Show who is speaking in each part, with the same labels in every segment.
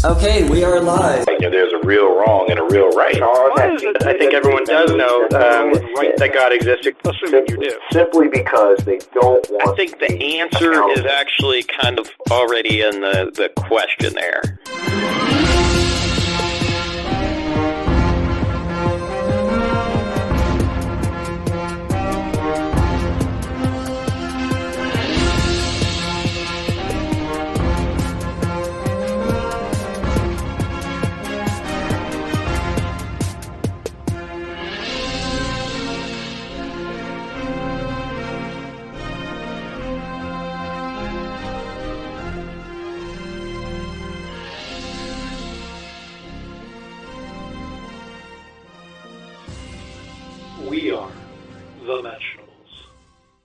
Speaker 1: Okay, we are live.
Speaker 2: There's a real wrong and a real right.
Speaker 3: I think everyone does know that God existed, assuming you do.
Speaker 2: Simply because they don't want.
Speaker 3: I think the answer is actually kind of already in the question there.
Speaker 4: We are the Mentionables.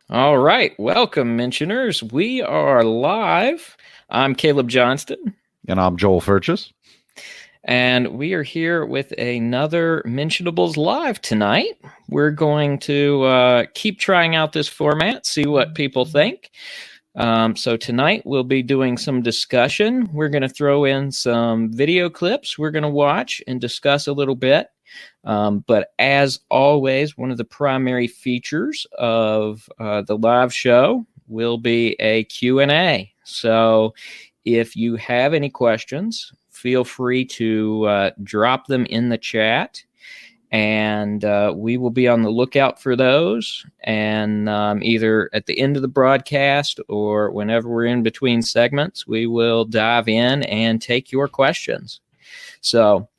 Speaker 5: All right. Welcome, Mentioners. We are live. I'm Caleb Johnston.
Speaker 6: And I'm Joel Furches.
Speaker 5: And we are here with another Mentionables Live tonight. We're going to keep trying out this format, see what people think. So tonight we'll be doing some discussion. We're going to throw in some video clips we're going to watch and discuss a little bit. But as always, one of the primary features of the live show will be a Q&A. So if you have any questions, feel free to drop them in the chat, and we will be on the lookout for those. And either at the end of the broadcast or whenever we're in between segments, we will dive in and take your questions. So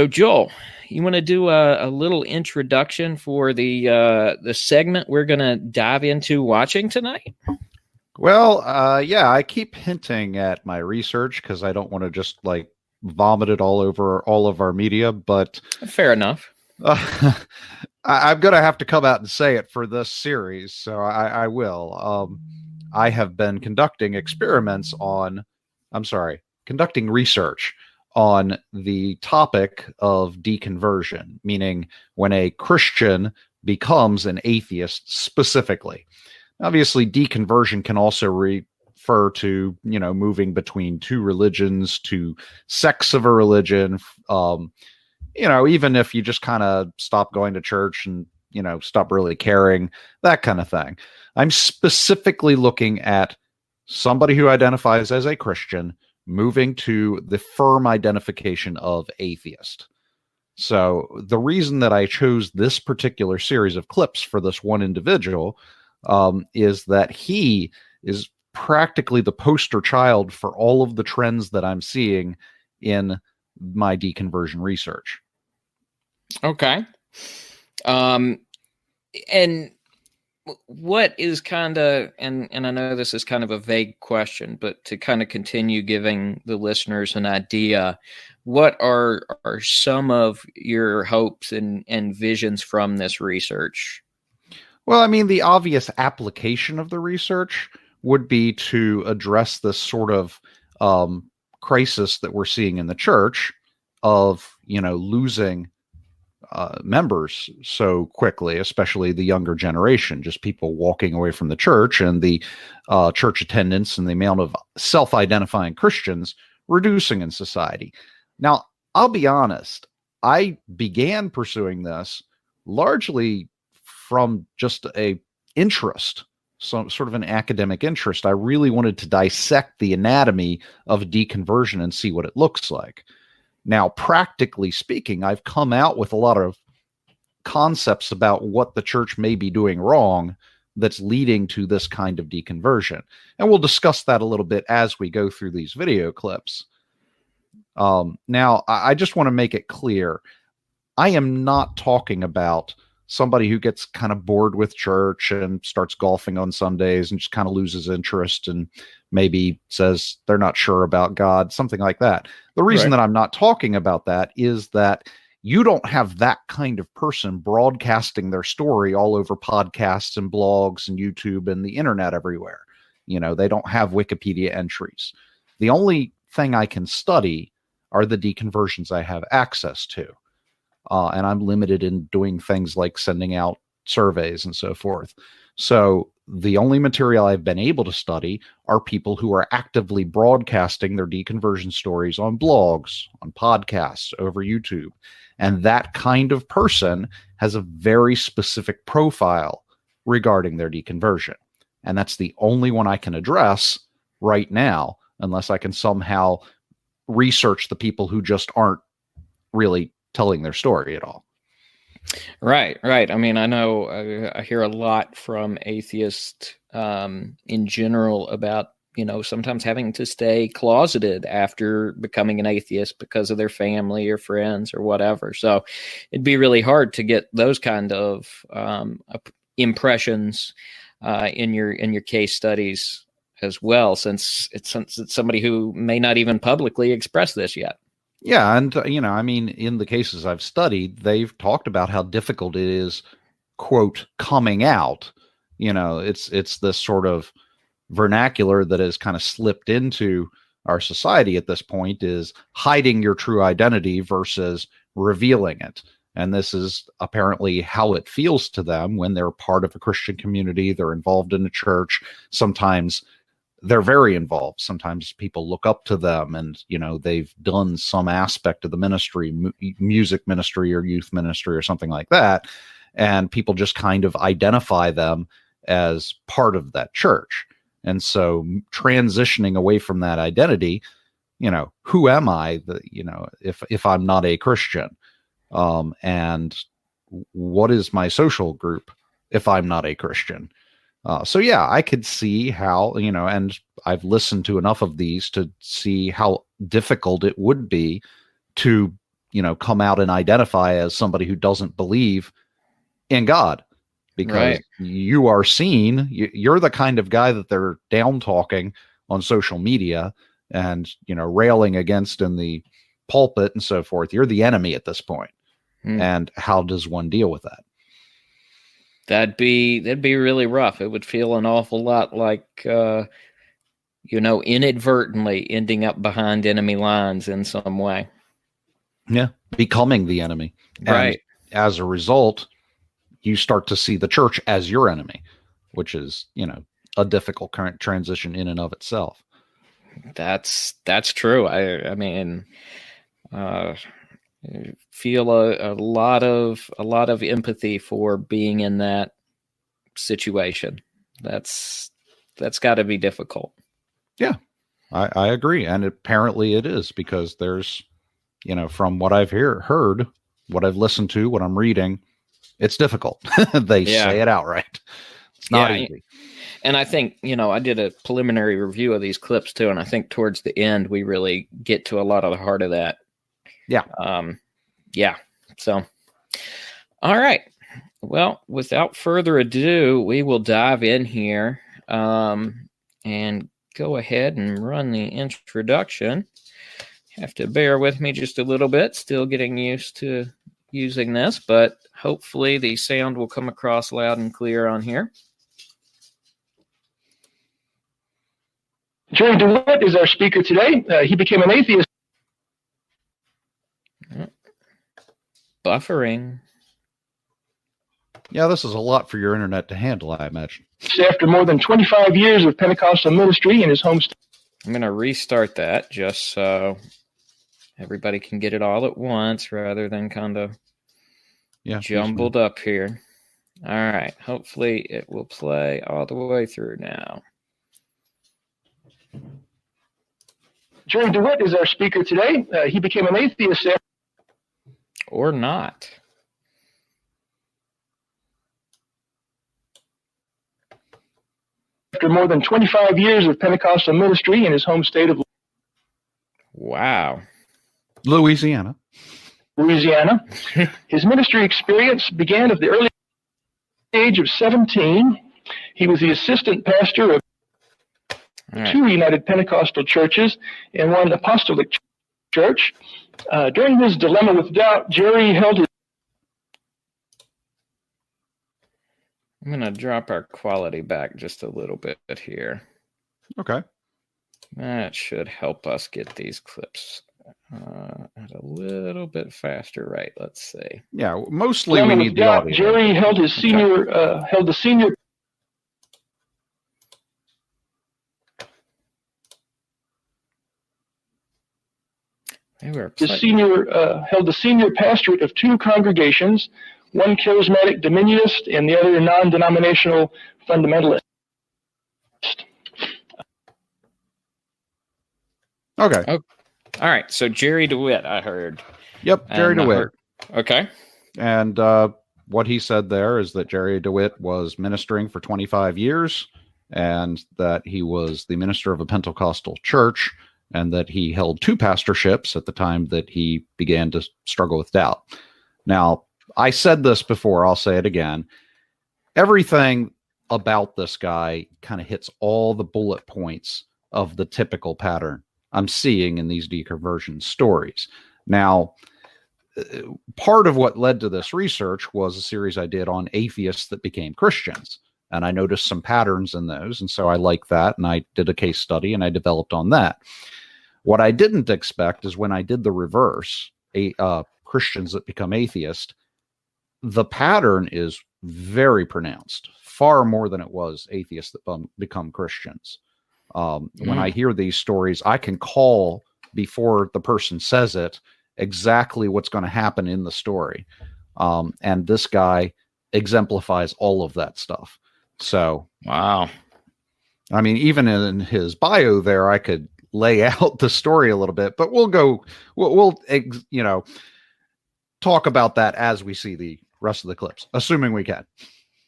Speaker 5: Joel, you want to do a little introduction for the segment we're going to dive into watching tonight?
Speaker 6: Well, yeah, I keep hinting at my research because I don't want to just vomit it all over all of our media, but
Speaker 5: fair enough.
Speaker 6: I'm going to have to come out and say it for this series, so I will. I have been conducting research on the topic of deconversion, meaning when a Christian becomes an atheist specifically. Obviously, deconversion can also refer to, moving between two religions, to sects of a religion, even if you just kind of stop going to church and, stop really caring, that kind of thing. I'm specifically looking at somebody who identifies as a Christian moving to the firm identification of atheist. So the reason that I chose this particular series of clips for this one individual is that he is practically the poster child for all of the trends that I'm seeing in my deconversion research.
Speaker 5: Okay. And what is kind of, and I know this is kind of a vague question, but to kind of continue giving the listeners an idea, what are some of your hopes and visions from this research?
Speaker 6: Well, I mean, the obvious application of the research would be to address this sort of crisis that we're seeing in the church of, losing members so quickly, especially the younger generation, just people walking away from the church, and the church attendance and the amount of self-identifying Christians reducing in society. Now, I'll be honest, I began pursuing this largely from just a interest, some sort of an academic interest. I really wanted to dissect the anatomy of deconversion and see what it looks like. Now, practically speaking, I've come out with a lot of concepts about what the church may be doing wrong that's leading to this kind of deconversion. And we'll discuss that a little bit as we go through these video clips. Now, I just want to make it clear, I am not talking about somebody who gets kind of bored with church and starts golfing on Sundays and just kind of loses interest and maybe says they're not sure about God, something like that. The reason that I'm not talking about that is that you don't have that kind of person broadcasting their story all over podcasts and blogs and YouTube and the internet everywhere. They don't have Wikipedia entries. The only thing I can study are the deconversions I have access to. And I'm limited in doing things like sending out surveys and so forth. So the only material I've been able to study are people who are actively broadcasting their deconversion stories on blogs, on podcasts, over YouTube. And that kind of person has a very specific profile regarding their deconversion. And that's the only one I can address right now, unless I can somehow research the people who just aren't really telling their story at all.
Speaker 5: Right. I mean, I know I hear a lot from atheists in general about, sometimes having to stay closeted after becoming an atheist because of their family or friends or whatever. So it'd be really hard to get those kind of impressions in your case studies as well, since it's somebody who may not even publicly express this yet.
Speaker 6: Yeah, and I mean, in the cases I've studied, they've talked about how difficult it is, quote, coming out. It's this sort of vernacular that has kind of slipped into our society at this point, is hiding your true identity versus revealing it. And this is apparently how it feels to them when they're part of a Christian community, they're involved in a church. Sometimes they're very involved. Sometimes people look up to them and, they've done some aspect of the ministry, music ministry or youth ministry or something like that. And people just kind of identify them as part of that church. And so transitioning away from that identity, who am I, if I'm not a Christian? And what is my social group if I'm not a Christian? So yeah, I could see how, and I've listened to enough of these to see how difficult it would be to, come out and identify as somebody who doesn't believe in God, because you are seen, you're the kind of guy that they're down talking on social media and, railing against in the pulpit and so forth. You're the enemy at this point. And how does one deal with that?
Speaker 5: That'd be really rough. It would feel an awful lot like, inadvertently ending up behind enemy lines in some way.
Speaker 6: Yeah, becoming the enemy.
Speaker 5: Right.
Speaker 6: And as a result, you start to see the church as your enemy, which is, a difficult current transition in and of itself.
Speaker 5: That's true. I mean, feel a lot of empathy for being in that situation. That's got to be difficult. Yeah,
Speaker 6: I agree, and apparently it is, because there's, from what I've heard, what I've listened to, what I'm reading, it's difficult. They say it outright. It's not easy.
Speaker 5: And I think, I did a preliminary review of these clips too, and I think towards the end we really get to a lot of the heart of that.
Speaker 6: Yeah.
Speaker 5: So, all right. Well, without further ado, we will dive in here and go ahead and run the introduction. Have to bear with me just a little bit. Still getting used to using this, but hopefully the sound will come across loud and clear on here.
Speaker 1: Jerry DeWitt is our speaker today. He became an atheist.
Speaker 5: Buffering.
Speaker 6: Yeah, this is a lot for your internet to handle, I imagine.
Speaker 1: After more than 25 years of Pentecostal ministry in his home state.
Speaker 5: I'm going to restart that just so everybody can get it all at once rather than kind of jumbled up here. All right. Hopefully it will play all the way through now.
Speaker 1: Jerry DeWitt is our speaker today. He became an atheist.
Speaker 5: Or not.
Speaker 1: After more than 25 years of Pentecostal ministry in his home state of
Speaker 6: Louisiana.
Speaker 1: His ministry experience began at the early age of 17. He was the assistant pastor of two United Pentecostal churches and one apostolic church. During his dilemma with doubt, Jerry held his...
Speaker 5: I'm going to drop our quality back just a little bit here.
Speaker 6: Okay.
Speaker 5: That should help us get these clips at a little bit faster rate. Let's see.
Speaker 6: Yeah, mostly we need the audio.
Speaker 1: Jerry held his senior, held the senior
Speaker 5: They were
Speaker 1: Held the senior pastorate of 2 congregations, one charismatic dominionist and the other non-denominational fundamentalist.
Speaker 6: Okay.
Speaker 5: Oh, all right. So Jerry DeWitt, I heard.
Speaker 6: Yep, Jerry DeWitt.
Speaker 5: Okay.
Speaker 6: And what he said there is that Jerry DeWitt was ministering for 25 years and that he was the minister of a Pentecostal church and that he held 2 pastorships at the time that he began to struggle with doubt. Now, I said this before, I'll say it again. Everything about this guy kind of hits all the bullet points of the typical pattern I'm seeing in these deconversion stories. Now, part of what led to this research was a series I did on atheists that became Christians. And I noticed some patterns in those. And so I liked that. And I did a case study and I developed on that. What I didn't expect is when I did the reverse, Christians that become atheists, the pattern is very pronounced, far more than it was atheists that become Christians. When I hear these stories, I can call before the person says it exactly what's going to happen in the story. And this guy exemplifies all of that stuff. So,
Speaker 5: wow.
Speaker 6: I mean, even in his bio there, I could lay out the story a little bit, but we'll talk about that as we see the rest of the clips, assuming we can.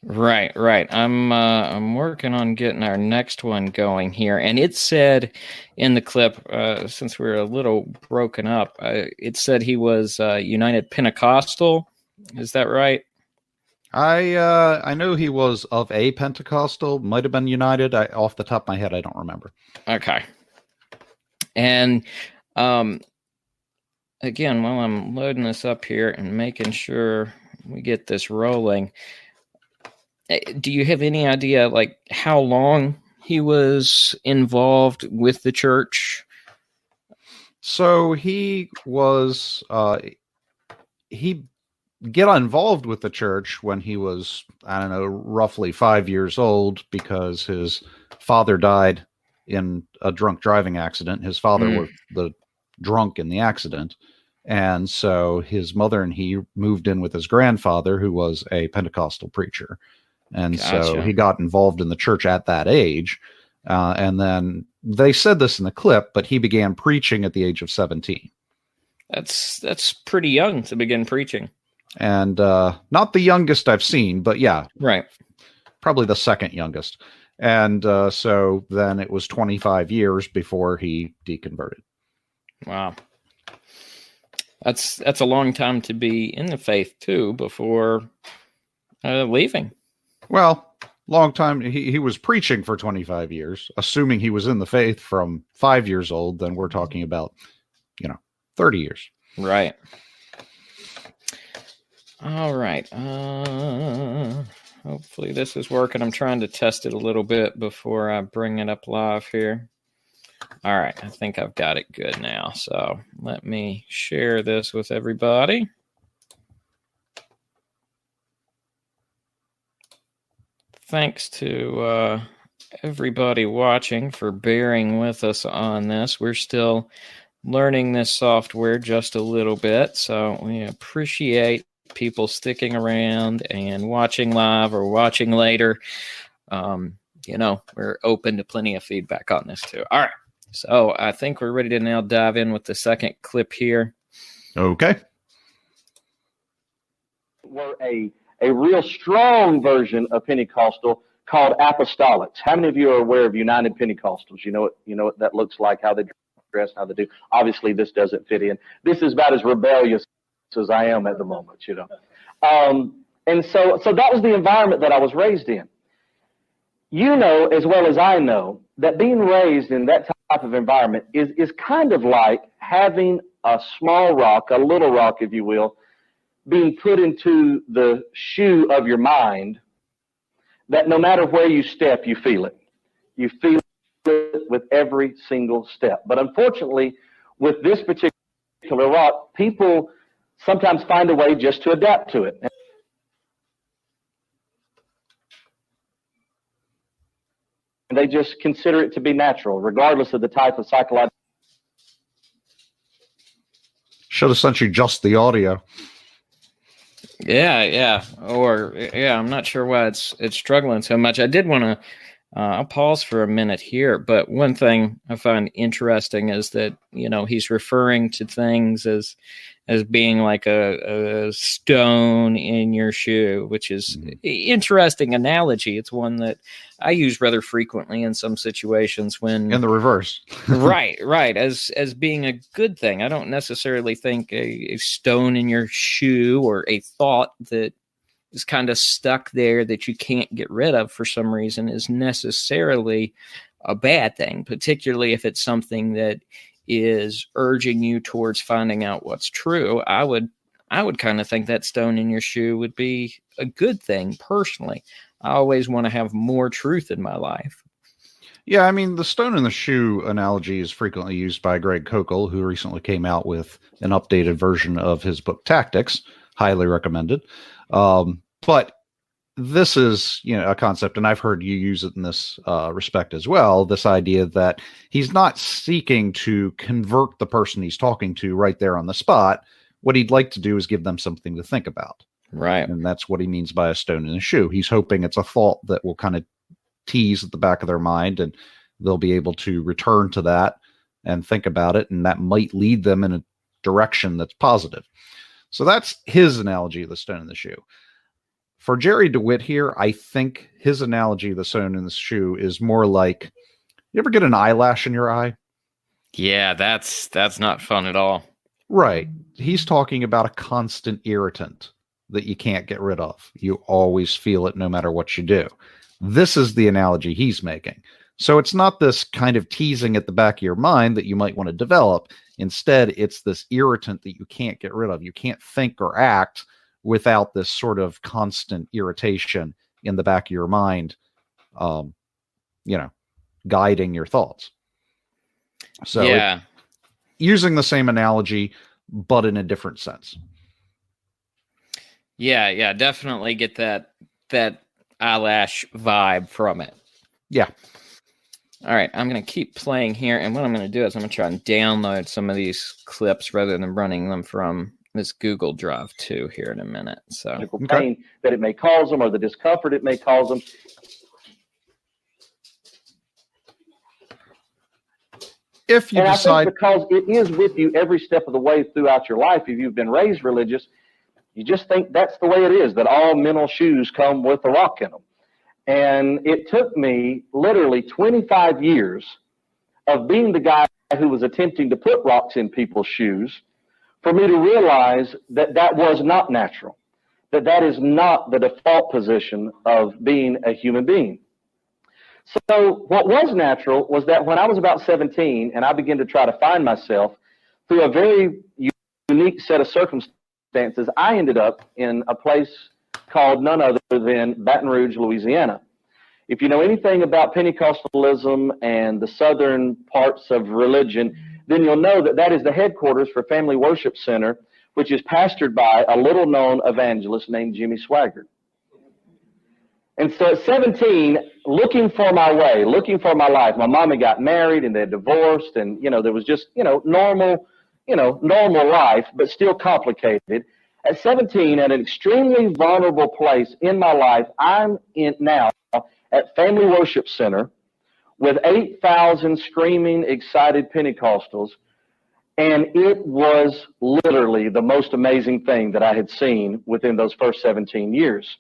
Speaker 5: Right. I'm working on getting our next one going here, and it said in the clip, since we're a little broken up, it said he was United Pentecostal. Is that right?
Speaker 6: I know he was of a Pentecostal, might have been United. Off the top of my head, I don't remember.
Speaker 5: Okay. And again, while I'm loading this up here and making sure we get this rolling, do you have any idea, like, how long he was involved with the church?
Speaker 6: So he was, he got involved with the church when he was, I don't know, roughly 5 years old because his father died in a drunk driving accident. His father was the drunk in the accident. And so his mother and he moved in with his grandfather, who was a Pentecostal preacher. And so he got involved in the church at that age. And then they said this in the clip, but he began preaching at the age of 17.
Speaker 5: That's pretty young to begin preaching.
Speaker 6: And not the youngest I've seen, but yeah.
Speaker 5: Right.
Speaker 6: Probably the second youngest. And so then it was 25 years before he deconverted.
Speaker 5: Wow. That's a long time to be in the faith, too, before leaving.
Speaker 6: Well, long time. He was preaching for 25 years, assuming he was in the faith from 5 years old. Then we're talking about, 30 years.
Speaker 5: Right. All right. Hopefully this is working. I'm trying to test it a little bit before I bring it up live here. All right. I think I've got it good now. So let me share this with everybody. Thanks to everybody watching for bearing with us on this. We're still learning this software just a little bit, so we appreciate people sticking around and watching live or watching later. We're open to plenty of feedback on this too. All right, so I think we're ready to now dive in with the second clip here.
Speaker 6: Okay.
Speaker 7: Were a real strong version of Pentecostal called apostolics. How many of you are aware of United Pentecostals? You know what that looks like, how they dress, how they do. Obviously, this doesn't fit in. This is about as rebellious as I am at the moment, And so that was the environment that I was raised in. You know as well as I know that being raised in that type of environment is kind of like having a small rock, a little rock, if you will, being put into the shoe of your mind, that no matter where you step, you feel it. You feel it with every single step. But unfortunately, with this particular rock, people sometimes find a way just to adapt to it. And they just consider it to be natural, regardless of the type of psychological
Speaker 6: Should have sent you just the audio.
Speaker 5: Yeah. I'm not sure why it's struggling so much. I did want to. I'll pause for a minute here, but one thing I find interesting is that he's referring to things as being like a stone in your shoe, which is interesting analogy. It's one that I use rather frequently in some situations when
Speaker 6: in the reverse.
Speaker 5: right, as being a good thing. I don't necessarily think a stone in your shoe or a thought that is kind of stuck there that you can't get rid of for some reason is necessarily a bad thing, particularly if it's something that is urging you towards finding out what's true. I would kind of think that stone in your shoe would be a good thing personally. I always want to have more truth in my life.
Speaker 6: Yeah, I mean, the stone in the shoe analogy is frequently used by Greg Kokel, who recently came out with an updated version of his book Tactics. Highly recommended. But this is, a concept, and I've heard you use it in this respect as well, this idea that he's not seeking to convert the person he's talking to right there on the spot. What he'd like to do is give them something to think about.
Speaker 5: Right.
Speaker 6: And that's what he means by a stone in the shoe. He's hoping it's a thought that will kind of tease at the back of their mind, and they'll be able to return to that and think about it, and that might lead them in a direction that's positive. So that's his analogy of the stone in the shoe. For Jerry DeWitt here, I think his analogy of the stone in the shoe is more like, you ever get an eyelash in your eye?
Speaker 5: Yeah, that's not fun at all.
Speaker 6: Right. He's talking about a constant irritant that you can't get rid of. You always feel it no matter what you do. This is the analogy he's making. So it's not this kind of teasing at the back of your mind that you might want to develop. Instead, it's this irritant that you can't get rid of. You can't think or act without this sort of constant irritation in the back of your mind, guiding your thoughts. So
Speaker 5: yeah,
Speaker 6: using the same analogy, but in a different sense.
Speaker 5: Yeah, definitely get that eyelash vibe from it.
Speaker 6: Yeah.
Speaker 5: All right, I'm going to keep playing here, and what I'm going to do is I'm going to try and download some of these clips rather than running them from this Google Drive too here in a minute. So
Speaker 7: pain that it may cause them, or the discomfort it may cause them.
Speaker 6: If you decide,
Speaker 7: I think because it is with you every step of the way throughout your life, if you've been raised religious, you just think that's the way it is, that all mental shoes come with a rock in them. And it took me literally 25 years of being the guy who was attempting to put rocks in people's shoes for me to realize that that was not natural, that is not the default position of being a human being. So what was natural was that when I was about 17 and I began to try to find myself through a very unique set of circumstances, I ended up in a place called none other than Baton Rouge, Louisiana. If you know anything about Pentecostalism and the southern parts of religion, then you'll know that that is the headquarters for Family Worship Center, which is pastored by a little-known evangelist named Jimmy Swaggart. And so at 17, looking for my way, looking for my life, my mom had got married and they had divorced, and, there was just, normal life, but still complicated. At 17, at an extremely vulnerable place in my life, I'm now at Family Worship Center with 8,000 screaming, excited Pentecostals, and it was literally the most amazing thing that I had seen within those first 17 years.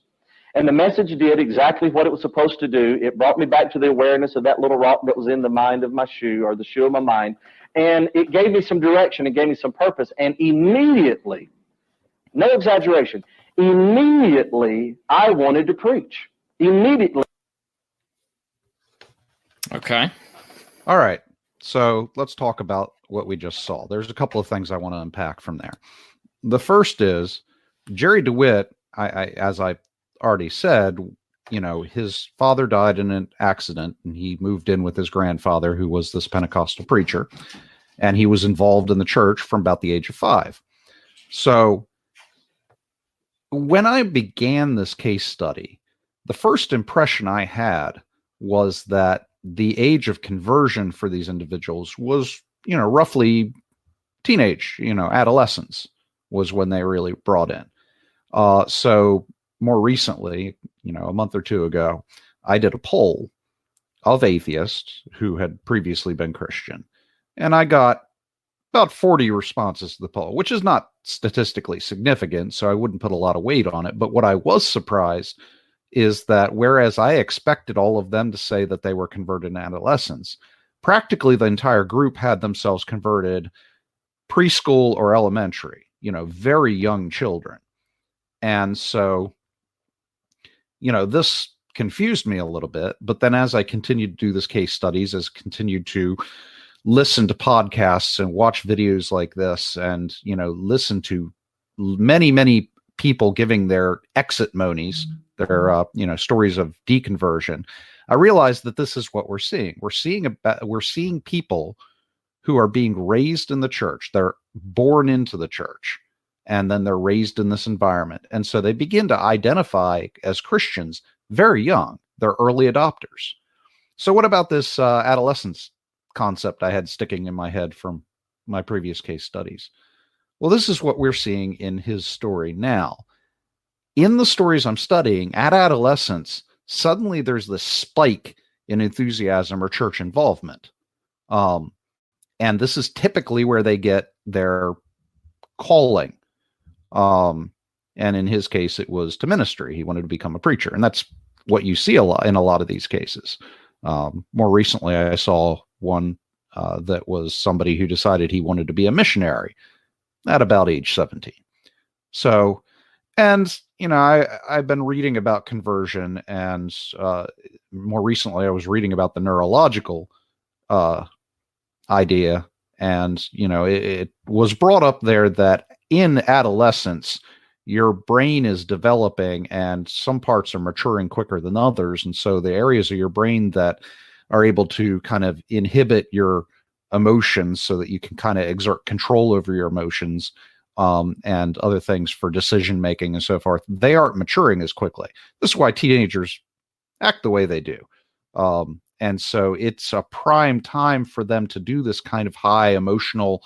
Speaker 7: And the message did exactly what it was supposed to do. It brought me back to the awareness of that little rock that was in the mind of my shoe, or the shoe of my mind, and it gave me some direction, it gave me some purpose, and immediately, no exaggeration, immediately I wanted to preach. Immediately.
Speaker 5: Okay.
Speaker 6: All right. So let's talk about what we just saw. There's a couple of things I want to unpack from there. The first is Jerry DeWitt, as I already said, his father died in an accident, and he moved in with his grandfather, who was this Pentecostal preacher, and he was involved in the church from about the age of 5. So when I began this case study, the first impression I had was that the age of conversion for these individuals was, roughly teenage, adolescence was when they really brought in. So more recently, a month or two ago, I did a poll of atheists who had previously been Christian, and I got about 40 responses to the poll, which is not statistically significant, so I wouldn't put a lot of weight on it. But what I was surprised is that whereas I expected all of them to say that they were converted in adolescence, practically the entire group had themselves converted preschool or elementary, very young children. And so, this confused me a little bit. But then as I continued to do this case studies, as continued to listen to podcasts and watch videos like this and, listen to many, many people giving their exit monies, their, stories of deconversion, I realized that this is what we're seeing. We're seeing people who are being raised in the church. They're born into the church, and then they're raised in this environment. And so they begin to identify as Christians very young. They're early adopters. So what about this adolescence concept I had sticking in my head from my previous case studies? Well, this is what we're seeing in his story now. In the stories I'm studying, at adolescence, suddenly there's this spike in enthusiasm or church involvement. And this is typically where they get their calling. And in his case, it was to ministry. He wanted to become a preacher. And that's what you see a lot in a lot of these cases. More recently, I saw one that was somebody who decided he wanted to be a missionary at about age 17. So, and, I've been reading about conversion, and more recently I was reading about the neurological idea. And, it was brought up there that in adolescence, your brain is developing and some parts are maturing quicker than others. And so the areas of your brain that are able to kind of inhibit your emotions so that you can kind of exert control over your emotions and other things for decision making and so forth, they aren't maturing as quickly. This is why teenagers act the way they do. And so it's a prime time for them to do this kind of high emotional,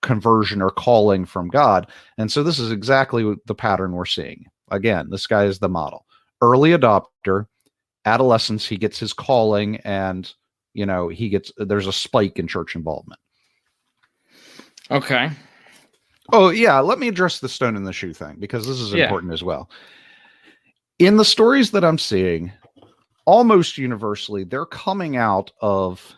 Speaker 6: conversion or calling from God. And so this is exactly the pattern we're seeing. Again, this guy is the model. Early adopter, adolescence, he gets his calling, and, there's a spike in church involvement.
Speaker 5: Okay.
Speaker 6: Oh, yeah. Let me address the stone in the shoe thing, because this is important as well. In the stories that I'm seeing, almost universally, they're coming out of,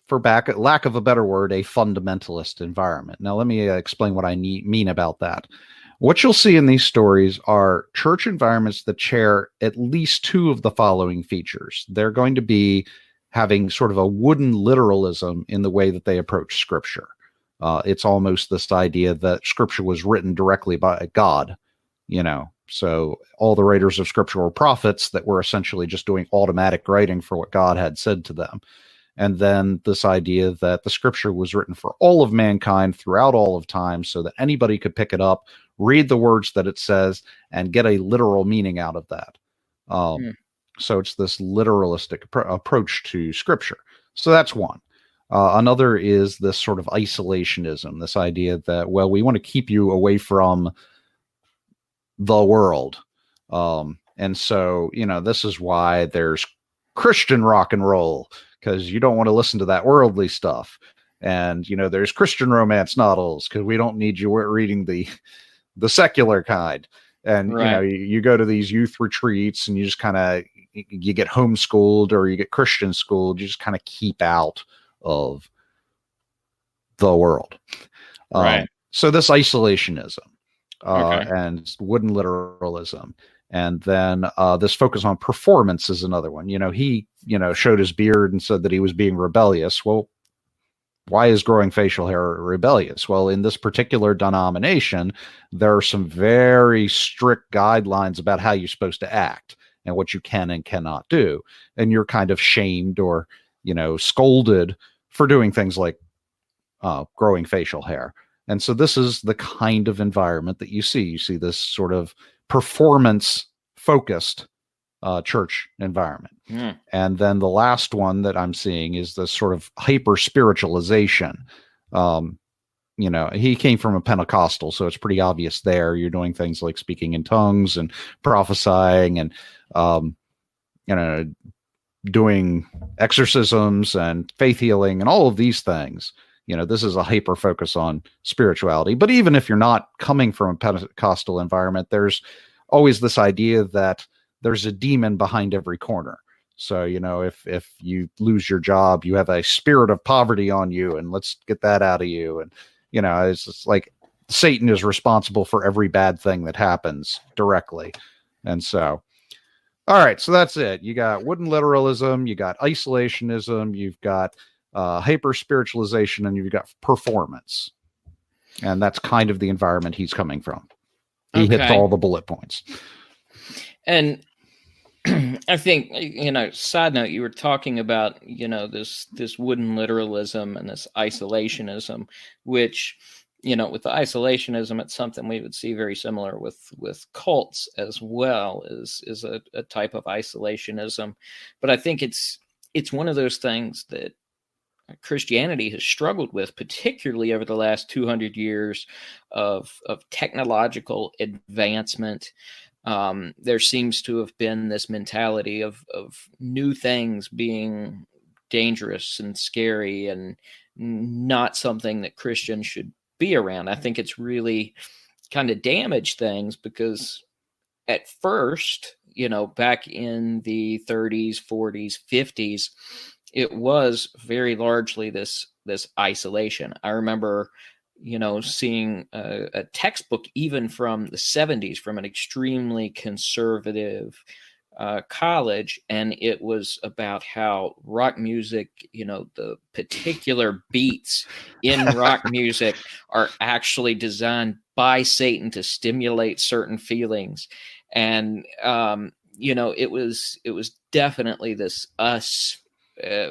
Speaker 6: for lack of a better word, a fundamentalist environment. Now, let me explain what I mean about that. What you'll see in these stories are church environments that share at least two of the following features. They're going to be having sort of a wooden literalism in the way that they approach Scripture. It's almost this idea that Scripture was written directly by God, So all the writers of Scripture were prophets that were essentially just doing automatic writing for what God had said to them. And then this idea that the Scripture was written for all of mankind throughout all of time, so that anybody could pick it up, read the words that it says, and get a literal meaning out of that. So it's this literalistic approach to Scripture. So that's one. Another is this sort of isolationism, this idea that, well, we want to keep you away from the world. And so, this is why there's Christian rock and roll, because you don't want to listen to that worldly stuff. And, there's Christian romance novels, because we don't need you reading the secular kind. And,
Speaker 5: right.
Speaker 6: You go to these youth retreats and you just kind of, you get homeschooled or you get Christian schooled. You just kind of keep out of the world.
Speaker 5: Right.
Speaker 6: So this isolationism
Speaker 5: Okay.
Speaker 6: and wooden literalism. And then this focus on performance is another one. He, showed his beard and said that he was being rebellious. Well, why is growing facial hair rebellious? Well, in this particular denomination, there are some very strict guidelines about how you're supposed to act and what you can and cannot do. And you're kind of shamed or, scolded for doing things like growing facial hair. And so this is the kind of environment that you see. You see this sort of performance-focused church environment. And then the last one that I'm seeing is this sort of hyper-spiritualization He came from a Pentecostal, so it's pretty obvious there. You're doing things like speaking in tongues and prophesying and, doing exorcisms and faith healing and all of these things. This is a hyper focus on spirituality. But even if you're not coming from a Pentecostal environment, there's always this idea that there's a demon behind every corner. So, if you lose your job, you have a spirit of poverty on you, and let's get that out of you. And, it's just like Satan is responsible for every bad thing that happens directly. And so, all right, so that's it. You got wooden literalism, you got isolationism, you've got hyper spiritualization, and you've got performance. And that's kind of the environment he's coming from. He hits all the bullet points.
Speaker 5: And I think, side note, you were talking about, this wooden literalism and this isolationism, which, with the isolationism, it's something we would see very similar with cults as well, is a type of isolationism. But I think it's one of those things that Christianity has struggled with, particularly over the last 200 years of technological advancement. There seems to have been this mentality of new things being dangerous and scary and not something that Christians should be around. I think it's really kind of damaged things because at first, back in the 30s, 40s, 50s, it was very largely this isolation. I remember seeing a textbook even from the 70s from an extremely conservative college, and it was about how rock music, the particular beats in rock music are actually designed by Satan to stimulate certain feelings. And, it was definitely this us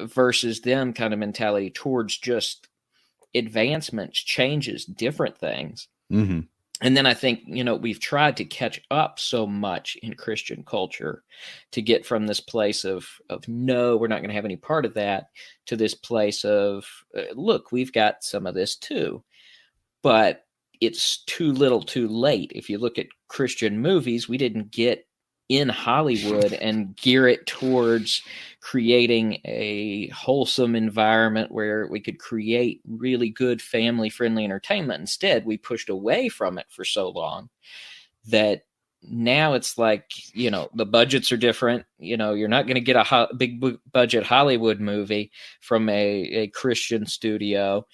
Speaker 5: versus them kind of mentality towards just advancements, changes, different things.
Speaker 6: Mm-hmm.
Speaker 5: And then I think, we've tried to catch up so much in Christian culture to get from this place of no, we're not going to have any part of that, to this place of, look, we've got some of this too, but it's too little too late. If you look at Christian movies, we didn't get in Hollywood and gear it towards creating a wholesome environment where we could create really good family-friendly entertainment. Instead, we pushed away from it for so long that now it's like, the budgets are different. You're not going to get a big budget Hollywood movie from a Christian studio.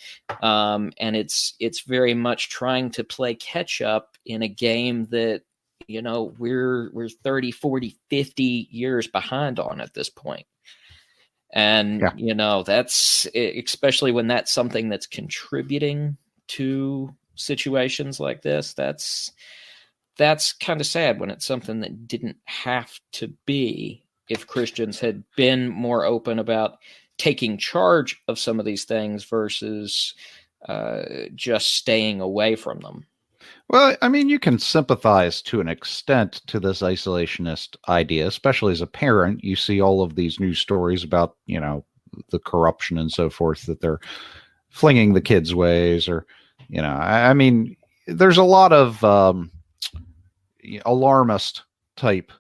Speaker 5: And it's very much trying to play catch up in a game that, we're 30, 40, 50 years behind on at this point. And, that's especially when that's something that's contributing to situations like this. That's kind of sad when it's something that didn't have to be. If Christians had been more open about taking charge of some of these things versus just staying away from them.
Speaker 6: Well, I mean, you can sympathize to an extent to this isolationist idea, especially as a parent. You see all of these news stories about, the corruption and so forth that they're flinging the kids' ways, or, I mean, there's a lot of alarmist type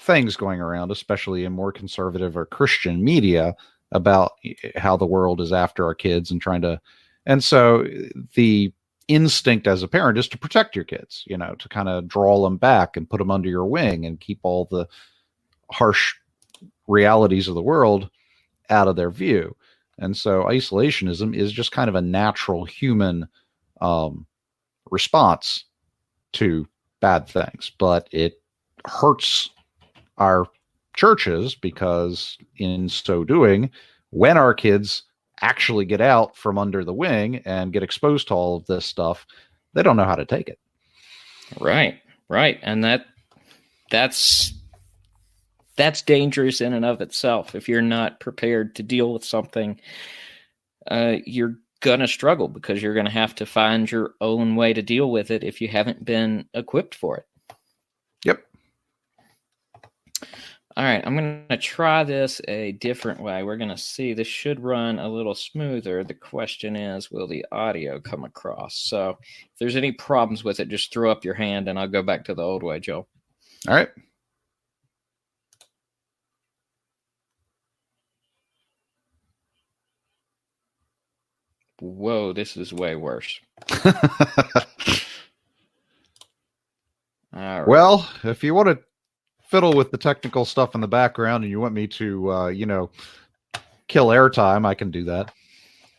Speaker 6: things going around, especially in more conservative or Christian media, about how the world is after our kids and trying to, and so the instinct as a parent is to protect your kids, to kind of draw them back and put them under your wing and keep all the harsh realities of the world out of their view. And so isolationism is just kind of a natural human response to bad things, but it hurts our churches because in so doing, when our kids actually get out from under the wing and get exposed to all of this stuff, they don't know how to take it. Right.
Speaker 5: And that's dangerous in and of itself. If you're not prepared to deal with something, you're going to struggle because you're going to have to find your own way to deal with it if you haven't been equipped for it.
Speaker 6: Yep.
Speaker 5: All right, I'm going to try this a different way. We're going to see. This should run a little smoother. The question is, will the audio come across? So if there's any problems with it, just throw up your hand and I'll go back to the old way, Joel.
Speaker 6: All right.
Speaker 5: Whoa, this is way worse. All right.
Speaker 6: Well, if you want to fiddle with the technical stuff in the background and you want me to, kill airtime, I can do that.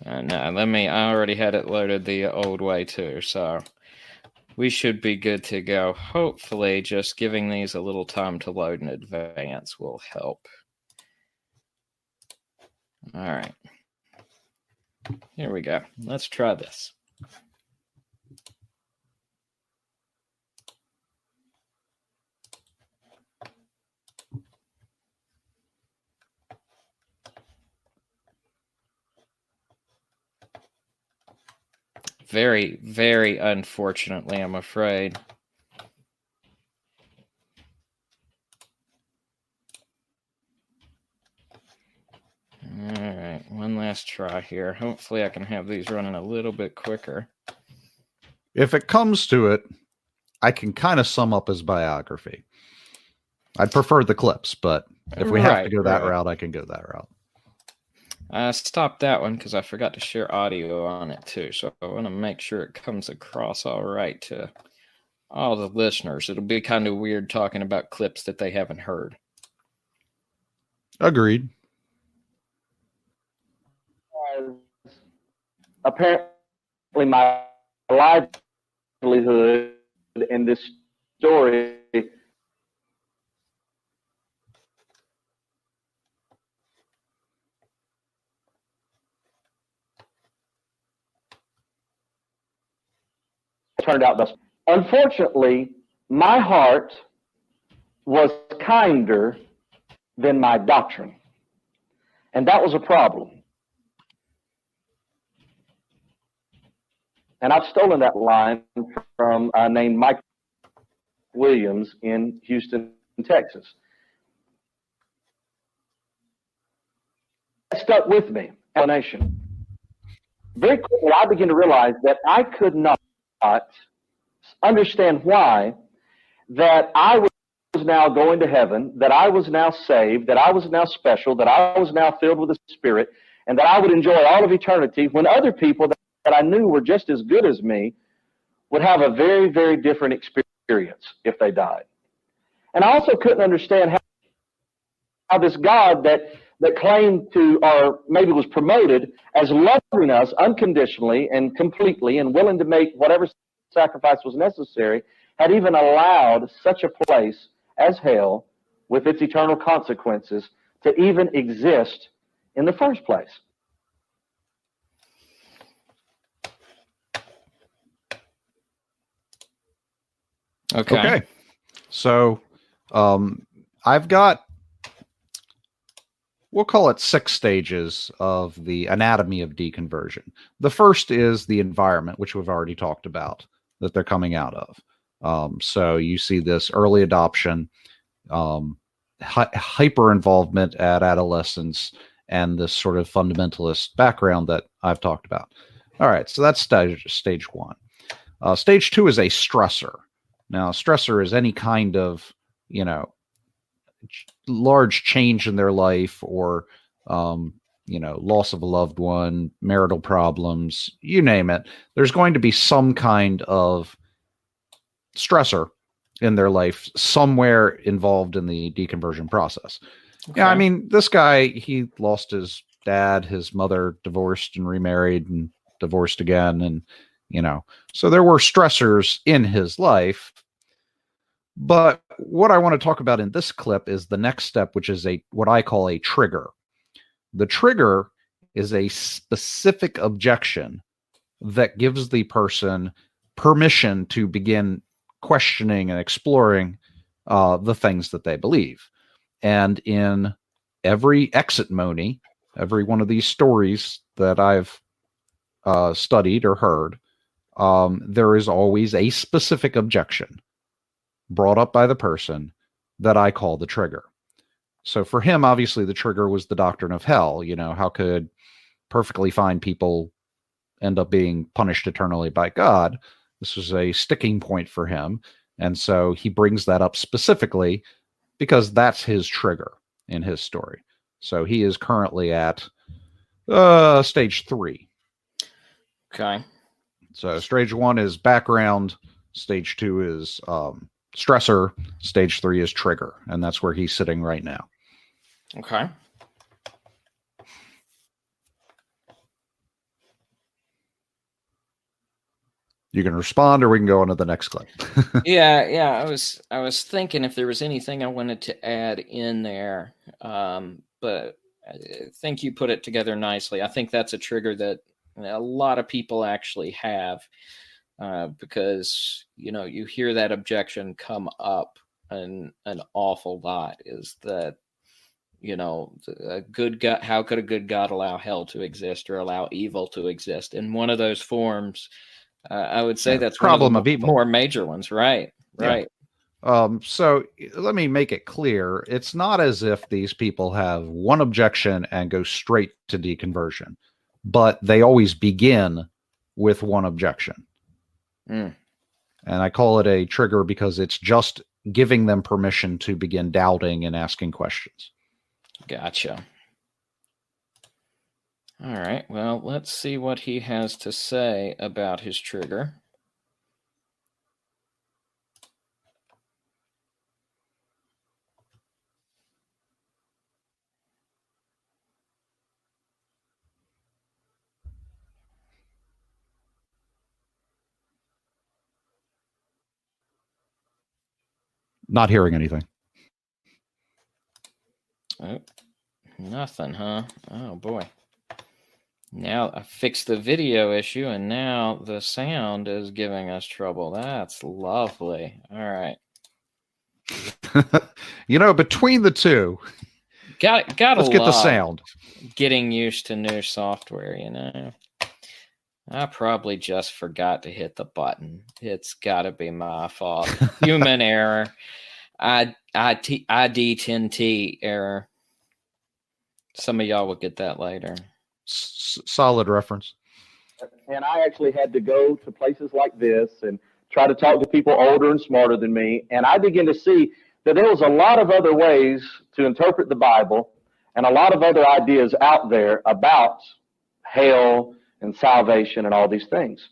Speaker 5: No, I already had it loaded the old way too, so we should be good to go. Hopefully, just giving these a little time to load in advance will help. All right. Here we go. Let's try this. Very, very unfortunately, I'm afraid. All right, one last try here. Hopefully I can have these running a little bit quicker.
Speaker 6: If it comes to it, I can kind of sum up his biography. I'd prefer the clips, but if we have to go that route, I can go that route.
Speaker 5: I stopped that one because I forgot to share audio on it too. So I want to make sure it comes across all right to all the listeners. It'll be kind of weird talking about clips that they haven't heard.
Speaker 6: Agreed.
Speaker 7: Apparently, my livelihood in this story turned out best. Unfortunately, my heart was kinder than my doctrine, and that was a problem. And I've stolen that line from a named Mike Williams in Houston, Texas. That stuck with me. Explanation. Very quickly, I began to realize that I could not understand why that I was now going to heaven, that I was now saved, that I was now special, that I was now filled with the Spirit, and that I would enjoy all of eternity when other people that I knew were just as good as me would have a very, very different experience if they died. And I also couldn't understand how this God that claimed to, or maybe was promoted as loving us unconditionally and completely and willing to make whatever sacrifice was necessary, had even allowed such a place as hell with its eternal consequences to even exist in the first place.
Speaker 6: Okay. So I've got, we'll call it 6 stages of the anatomy of deconversion. The first is the environment, which we've already talked about, that they're coming out of. So you see this early adoption, hyper involvement at adolescence, and this sort of fundamentalist background that I've talked about. All right, so that's stage 1. Stage 2 is a stressor. Now, a stressor is any kind of, large change in their life or, loss of a loved one, marital problems, you name it. There's going to be some kind of stressor in their life somewhere involved in the deconversion process. Okay. Yeah, I mean, this guy, he lost his dad, his mother divorced and remarried and divorced again. And, so there were stressors in his life. But what I want to talk about in this clip is the next step, which is what I call a trigger. The trigger is a specific objection that gives the person permission to begin questioning and exploring the things that they believe. And in every exit-mony, every one of these stories that I've studied or heard, there is always a specific objection brought up by the person that I call the trigger. So for him, obviously, the trigger was the doctrine of hell. How could perfectly fine people end up being punished eternally by God? This was a sticking point for him. And so he brings that up specifically because that's his trigger in his story. So he is currently at stage 3.
Speaker 5: Okay.
Speaker 6: So stage 1 is background. Stage 2 is stressor. Stage 3 is trigger. And that's where he's sitting right now.
Speaker 5: Okay.
Speaker 6: You can respond, or we can go on to the next clip.
Speaker 5: Yeah. I was thinking if there was anything I wanted to add in there, but I think you put it together nicely. I think that's a trigger that a lot of people actually have, because you hear that objection come up an awful lot. Is that a good God? How could a good God allow hell to exist or allow evil to exist? In one of those forms, I would say that's
Speaker 6: problem
Speaker 5: one
Speaker 6: of evil.
Speaker 5: More major ones, right? Right.
Speaker 6: So let me make it clear. It's not as if these people have one objection and go straight to deconversion, but they always begin with one objection. And I call it a trigger because it's just giving them permission to begin doubting and asking questions.
Speaker 5: Gotcha. All right. Well, let's see what he has to say about his trigger.
Speaker 6: Not hearing anything.
Speaker 5: Oh, nothing, huh? Oh, boy. Now I fixed the video issue, and now the sound is giving us trouble. That's lovely. All right.
Speaker 6: Between the two,
Speaker 5: got
Speaker 6: let's get the sound.
Speaker 5: Getting used to new software, I probably just forgot to hit the button. It's got to be my fault. Human error. ID10T error. Some of y'all will get that later.
Speaker 6: Solid reference.
Speaker 7: And I actually had to go to places like this and try to talk to people older and smarter than me. And I began to see that there was a lot of other ways to interpret the Bible and a lot of other ideas out there about hell and salvation and all these things.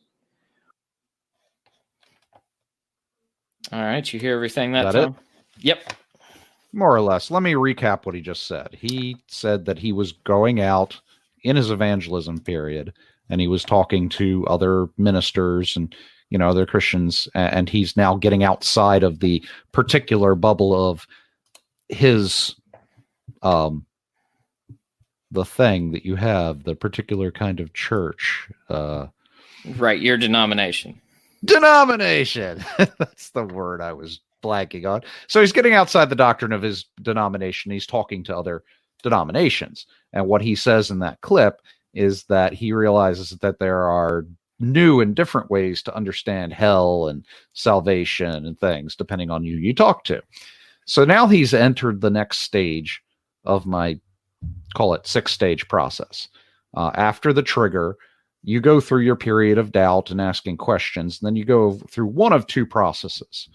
Speaker 5: All right. You hear everything that
Speaker 6: time?
Speaker 5: Yep.
Speaker 6: More or less. Let me recap what he just said. He said that he was going out in his evangelism period, and he was talking to other ministers and other Christians, and he's now getting outside of the particular bubble of his the thing that you have, the particular kind of church.
Speaker 5: Right, your denomination.
Speaker 6: Denomination. That's the word I was blanking on. So he's getting outside the doctrine of his denomination. He's talking to other denominations. And what he says in that clip is that he realizes that there are new and different ways to understand hell and salvation and things, depending on who you talk to. So now he's entered the next stage of my, call it 6-stage process. After the trigger, you go through your period of doubt and asking questions. And then you go through one of 2 processes.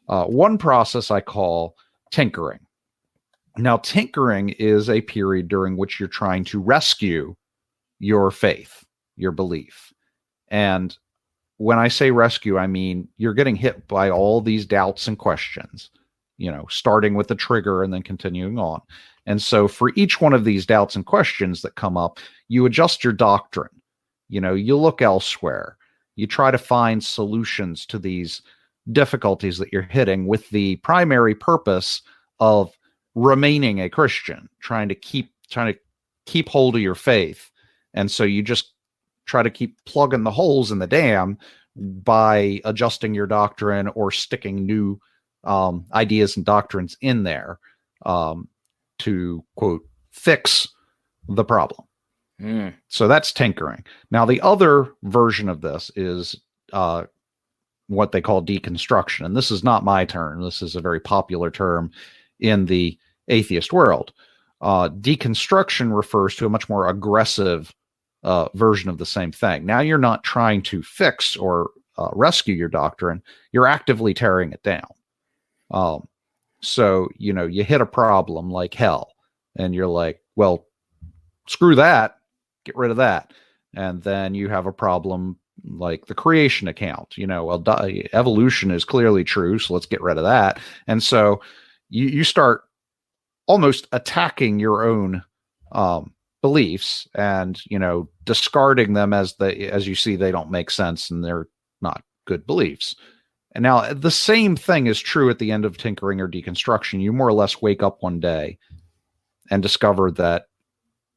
Speaker 6: One process I call tinkering. Now, tinkering is a period during which you're trying to rescue your faith, your belief. And when I say rescue, I mean you're getting hit by all these doubts and questions, starting with the trigger and then continuing on. And so for each one of these doubts and questions that come up, you adjust your doctrine. You look elsewhere. You try to find solutions to these difficulties that you're hitting with the primary purpose of remaining a Christian, trying to keep hold of your faith. And so you just try to keep plugging the holes in the dam by adjusting your doctrine or sticking new ideas and doctrines in there to, quote, fix the problem. So that's tinkering. Now, the other version of this is what they call deconstruction. And this is not my term. This is a very popular term in the atheist world. Deconstruction refers to a much more aggressive version of the same thing. Now you're not trying to fix or rescue your doctrine. You're actively tearing it down. So, you hit a problem like hell, and you're like, well, screw that, get rid of that. And then you have a problem like the creation account. Evolution is clearly true, so let's get rid of that. And so you start almost attacking your own beliefs and, discarding them as you see they don't make sense and they're not good beliefs. And now the same thing is true at the end of tinkering or deconstruction. You more or less wake up one day and discover that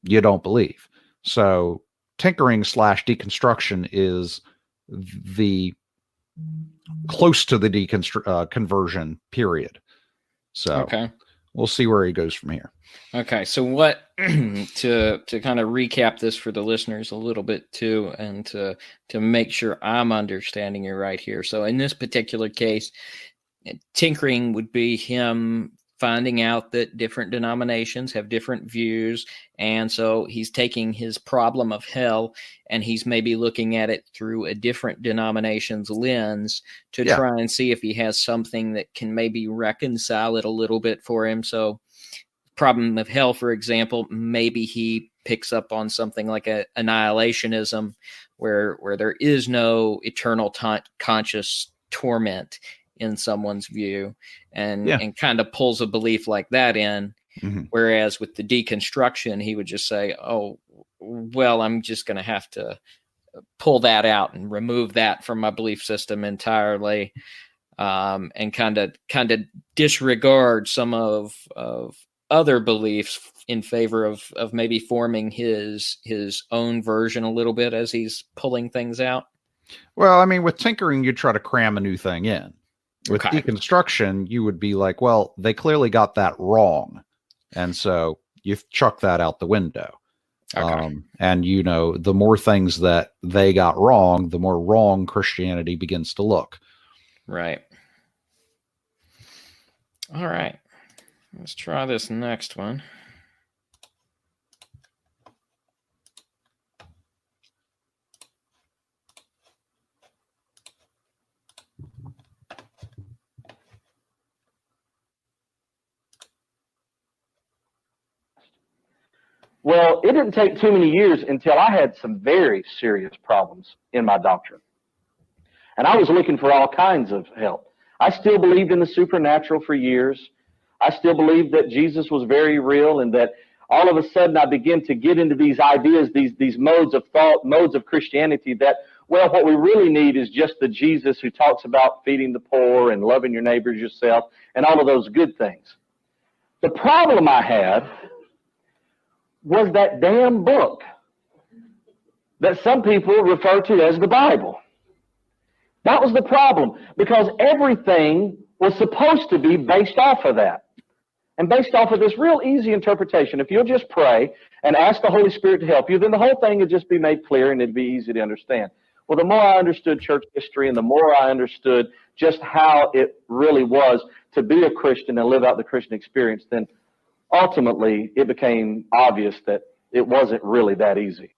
Speaker 6: you don't believe. So tinkering / deconstruction is the close to the conversion period. So
Speaker 5: okay.
Speaker 6: We'll see where he goes from here.
Speaker 5: Okay, so what to kind of recap this for the listeners a little bit too, and to make sure I'm understanding you right here. So in this particular case, tinkering would be him finding out that different denominations have different views, and so he's taking his problem of hell and he's maybe looking at it through a different denomination's lens to try and see if he has something that can maybe reconcile it a little bit for him. So problem of hell, for example, maybe he picks up on something like annihilationism where there is no eternal conscious torment in someone's view, and kind of pulls a belief like that in. Mm-hmm. Whereas with the deconstruction, he would just say, oh, well, I'm just going to have to pull that out and remove that from my belief system entirely, and kind of disregard some of other beliefs in favor of maybe forming his own version a little bit as he's pulling things out.
Speaker 6: Well, I mean, with tinkering, you try to cram a new thing in. With deconstruction, you would be like, well, they clearly got that wrong. And so you chuck that out the window. Okay. And, the more things that they got wrong, the more wrong Christianity begins to look.
Speaker 5: Right. All right. Let's try this next one.
Speaker 7: Well, it didn't take too many years until I had some very serious problems in my doctrine. And I was looking for all kinds of help. I still believed in the supernatural for years. I still believed that Jesus was very real, and that all of a sudden I began to get into these ideas, these modes of thought, modes of Christianity that, well, what we really need is just the Jesus who talks about feeding the poor and loving your neighbors yourself and all of those good things. The problem I had was that damn book that some people refer to as the Bible. That was the problem, because everything was supposed to be based off of that. And based off of this real easy interpretation. If you'll just pray and ask the Holy Spirit to help you, then the whole thing would just be made clear and it'd be easy to understand. Well, the more I understood church history and the more I understood just how it really was to be a Christian and live out the Christian experience, then ultimately it became obvious that it wasn't really that easy.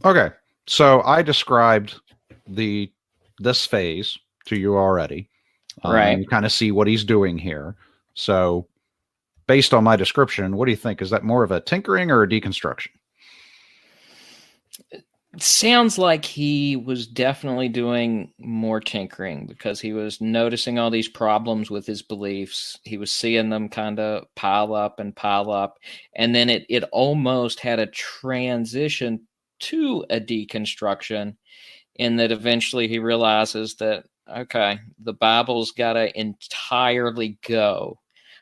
Speaker 6: Okay, so I described this phase to you already.
Speaker 5: Right.
Speaker 6: You kind of see what he's doing here. So based on my description, what do you think? Is that more of a tinkering or a deconstruction?
Speaker 5: It sounds like he was definitely doing more tinkering, because he was noticing all these problems with his beliefs. He was seeing them kind of pile up. And then it almost had a transition to a deconstruction, in that eventually he realizes that, okay, the Bible's got to entirely go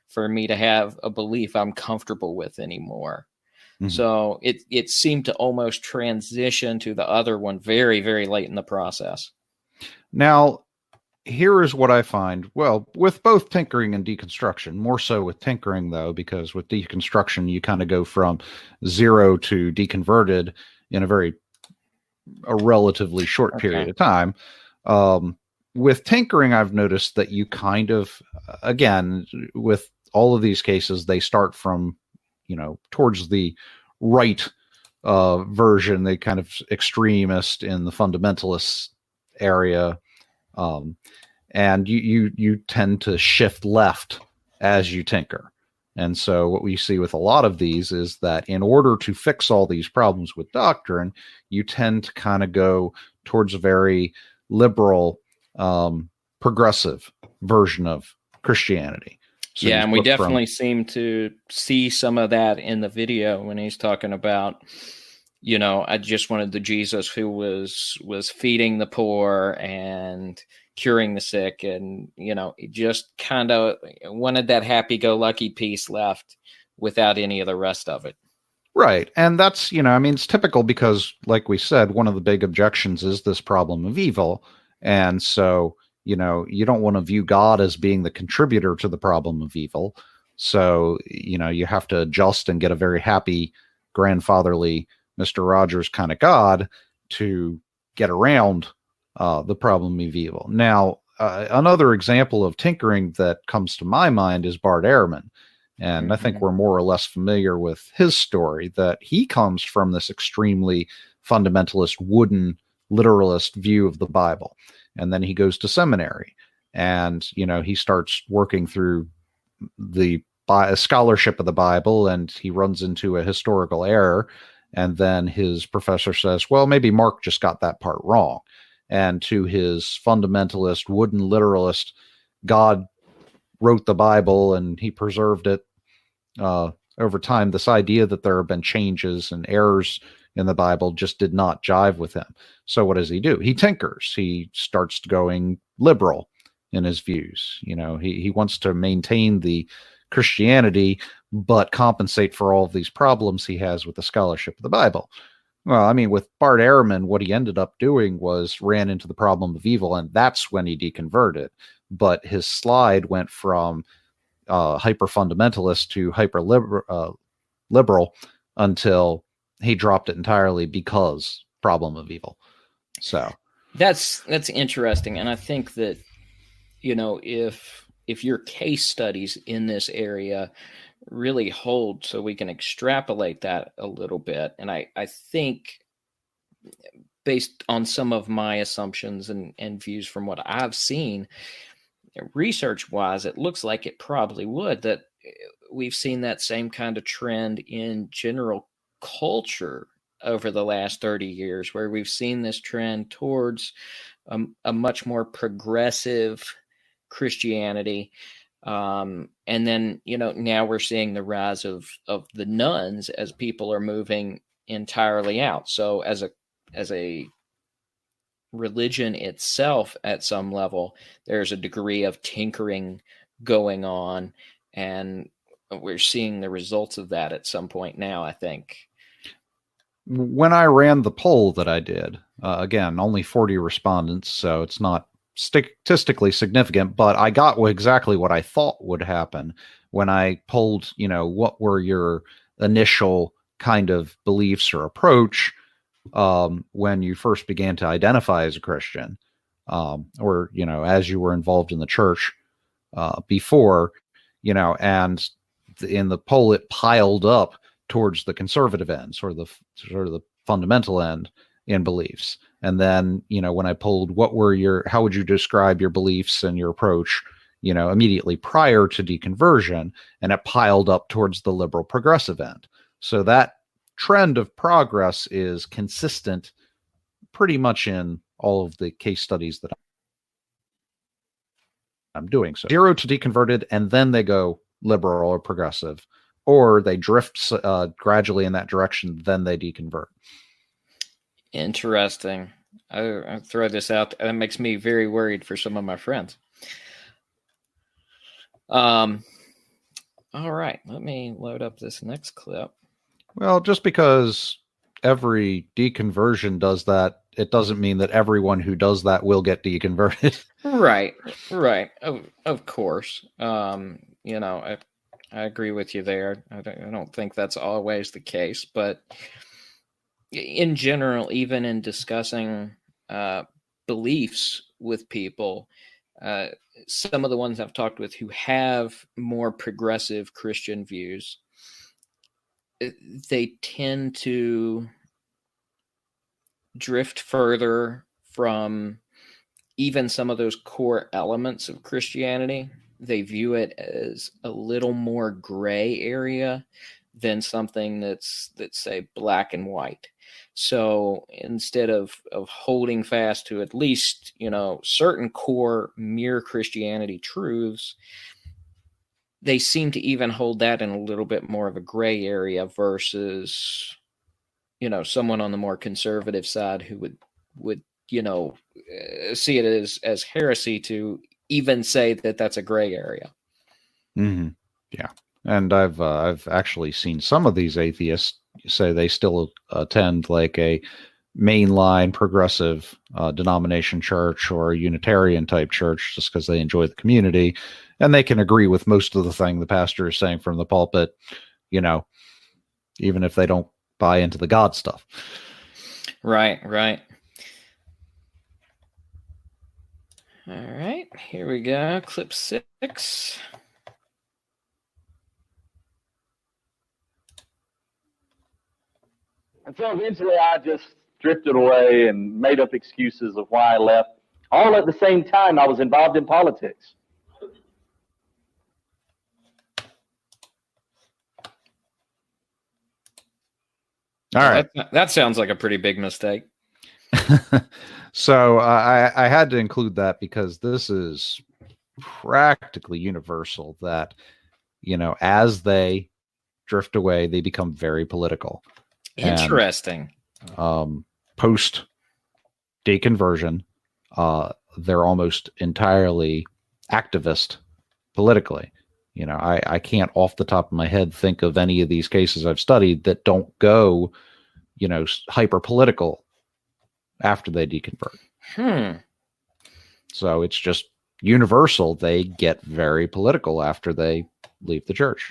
Speaker 5: for me to have a belief I'm comfortable with anymore. Mm-hmm. So it seemed to almost transition to the other one very, very late in the process.
Speaker 6: Now, here is what I find. Well, with both tinkering and deconstruction, more so with tinkering, though, because with deconstruction, you kind of go from 0 to deconverted in a relatively short period of time. with tinkering, I've noticed that you kind of, again, with all of these cases, they start from, towards the right version, they kind of extremist in the fundamentalist area. And you tend to shift left as you tinker. And so what we see with a lot of these is that in order to fix all these problems with doctrine, you tend to kind of go towards a very liberal, progressive version of Christianity. So
Speaker 5: yeah, and we definitely seem to see some of that in the video when he's talking about, I just wanted the Jesus who was feeding the poor and curing the sick, and just kind of wanted that happy-go-lucky piece left without any of the rest of it.
Speaker 6: Right. And that's, it's typical because, like we said, one of the big objections is this problem of evil. And so, you don't want to view God as being the contributor to the problem of evil. So, you have to adjust and get a very happy, grandfatherly Mr. Rogers kind of God to get around the problem of evil. Now, another example of tinkering that comes to my mind is Bart Ehrman. And I think we're more or less familiar with his story, that he comes from this extremely fundamentalist, wooden, literalist view of the Bible. And then he goes to seminary and, he starts working through the scholarship of the Bible, and he runs into a historical error. And then his professor says, well, maybe Mark just got that part wrong. And to his fundamentalist, wooden literalist, God wrote the Bible and he preserved it over time. This idea that there have been changes and errors in the Bible just did not jive with him. So what does he do? He tinkers. He starts going liberal in his views. He wants to maintain the Christianity, but compensate for all of these problems he has with the scholarship of the Bible. Well, with Bart Ehrman, what he ended up doing was ran into the problem of evil, and that's when he deconverted. But his slide went from hyper-fundamentalist to hyper-liberal until he dropped it entirely because problem of evil. So
Speaker 5: that's interesting, and I think that if your case studies in this area really hold, so we can extrapolate that a little bit. And I think, based on some of my assumptions and views from what I've seen, research-wise, it looks like it probably would, that we've seen that same kind of trend in general culture over the last 30 years, where we've seen this trend towards a much more progressive Christianity. And then, now we're seeing the rise of the nuns as people are moving entirely out. So as a religion itself, at some level, there's a degree of tinkering going on, and we're seeing the results of that at some point now, I think.
Speaker 6: When I ran the poll that I did, again, only 40 respondents, so it's not statistically significant, but I got exactly what I thought would happen when I polled, what were your initial kind of beliefs or approach when you first began to identify as a Christian, or, as you were involved in the church before, and in the poll, it piled up towards the conservative end, sort of the fundamental end in beliefs. And then, when I polled how would you describe your beliefs and your approach, immediately prior to deconversion, and it piled up towards the liberal progressive end. So that trend of progress is consistent pretty much in all of the case studies that I'm doing. So 0 to deconverted, and then they go liberal or progressive, or they drift gradually in that direction, then they deconvert.
Speaker 5: Interesting. I'll throw this out. That makes me very worried for some of my friends. All right, let me load up this next clip.
Speaker 6: Well, just because every deconversion does that, it doesn't mean that everyone who does that will get deconverted.
Speaker 5: Right. Of course. I agree with you there. I don't think that's always the case, but in general, even in discussing beliefs with people. Some of the ones I've talked with who have more progressive Christian views, they tend to drift further from even some of those core elements of Christianity. They view it as a little more gray area than something that's say black and white. So instead of holding fast to at least, certain core mere Christianity truths, they seem to even hold that in a little bit more of a gray area versus, someone on the more conservative side who would see it as heresy to even say that that's a gray area.
Speaker 6: Mm-hmm. Yeah. And I've actually seen some of these atheists say they still attend like a mainline progressive denomination church or a Unitarian type church just because they enjoy the community, and they can agree with most of the thing the pastor is saying from the pulpit, even if they don't buy into the God stuff.
Speaker 5: Right. All right, here we go. Clip 6.
Speaker 7: And so eventually I just drifted away and made up excuses of why I left. All at the same time, I was involved in politics.
Speaker 6: All right.
Speaker 5: That sounds like a pretty big mistake.
Speaker 6: So I had to include that because this is practically universal that, as they drift away, they become very political.
Speaker 5: Interesting.
Speaker 6: And, post deconversion, they're almost entirely activist politically. I can't off the top of my head think of any of these cases I've studied that don't go, hyper political after they deconvert. So it's just universal. They get very political after they leave the church.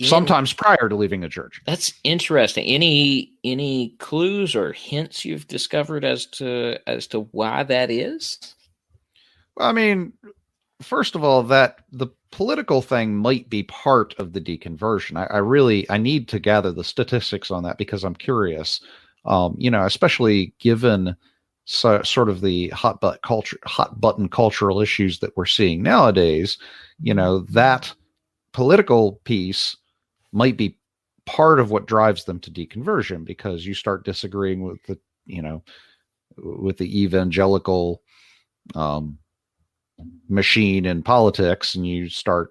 Speaker 6: Sometimes prior to leaving the church.
Speaker 5: That's interesting. Any clues or hints you've discovered as to why that is?
Speaker 6: I mean, first of all, that the political thing might be part of the deconversion. I need to gather the statistics on that because I'm curious. Especially given sort of the hot button cultural issues that we're seeing nowadays, that political piece might be part of what drives them to deconversion, because you start disagreeing with the evangelical machine in politics, and you start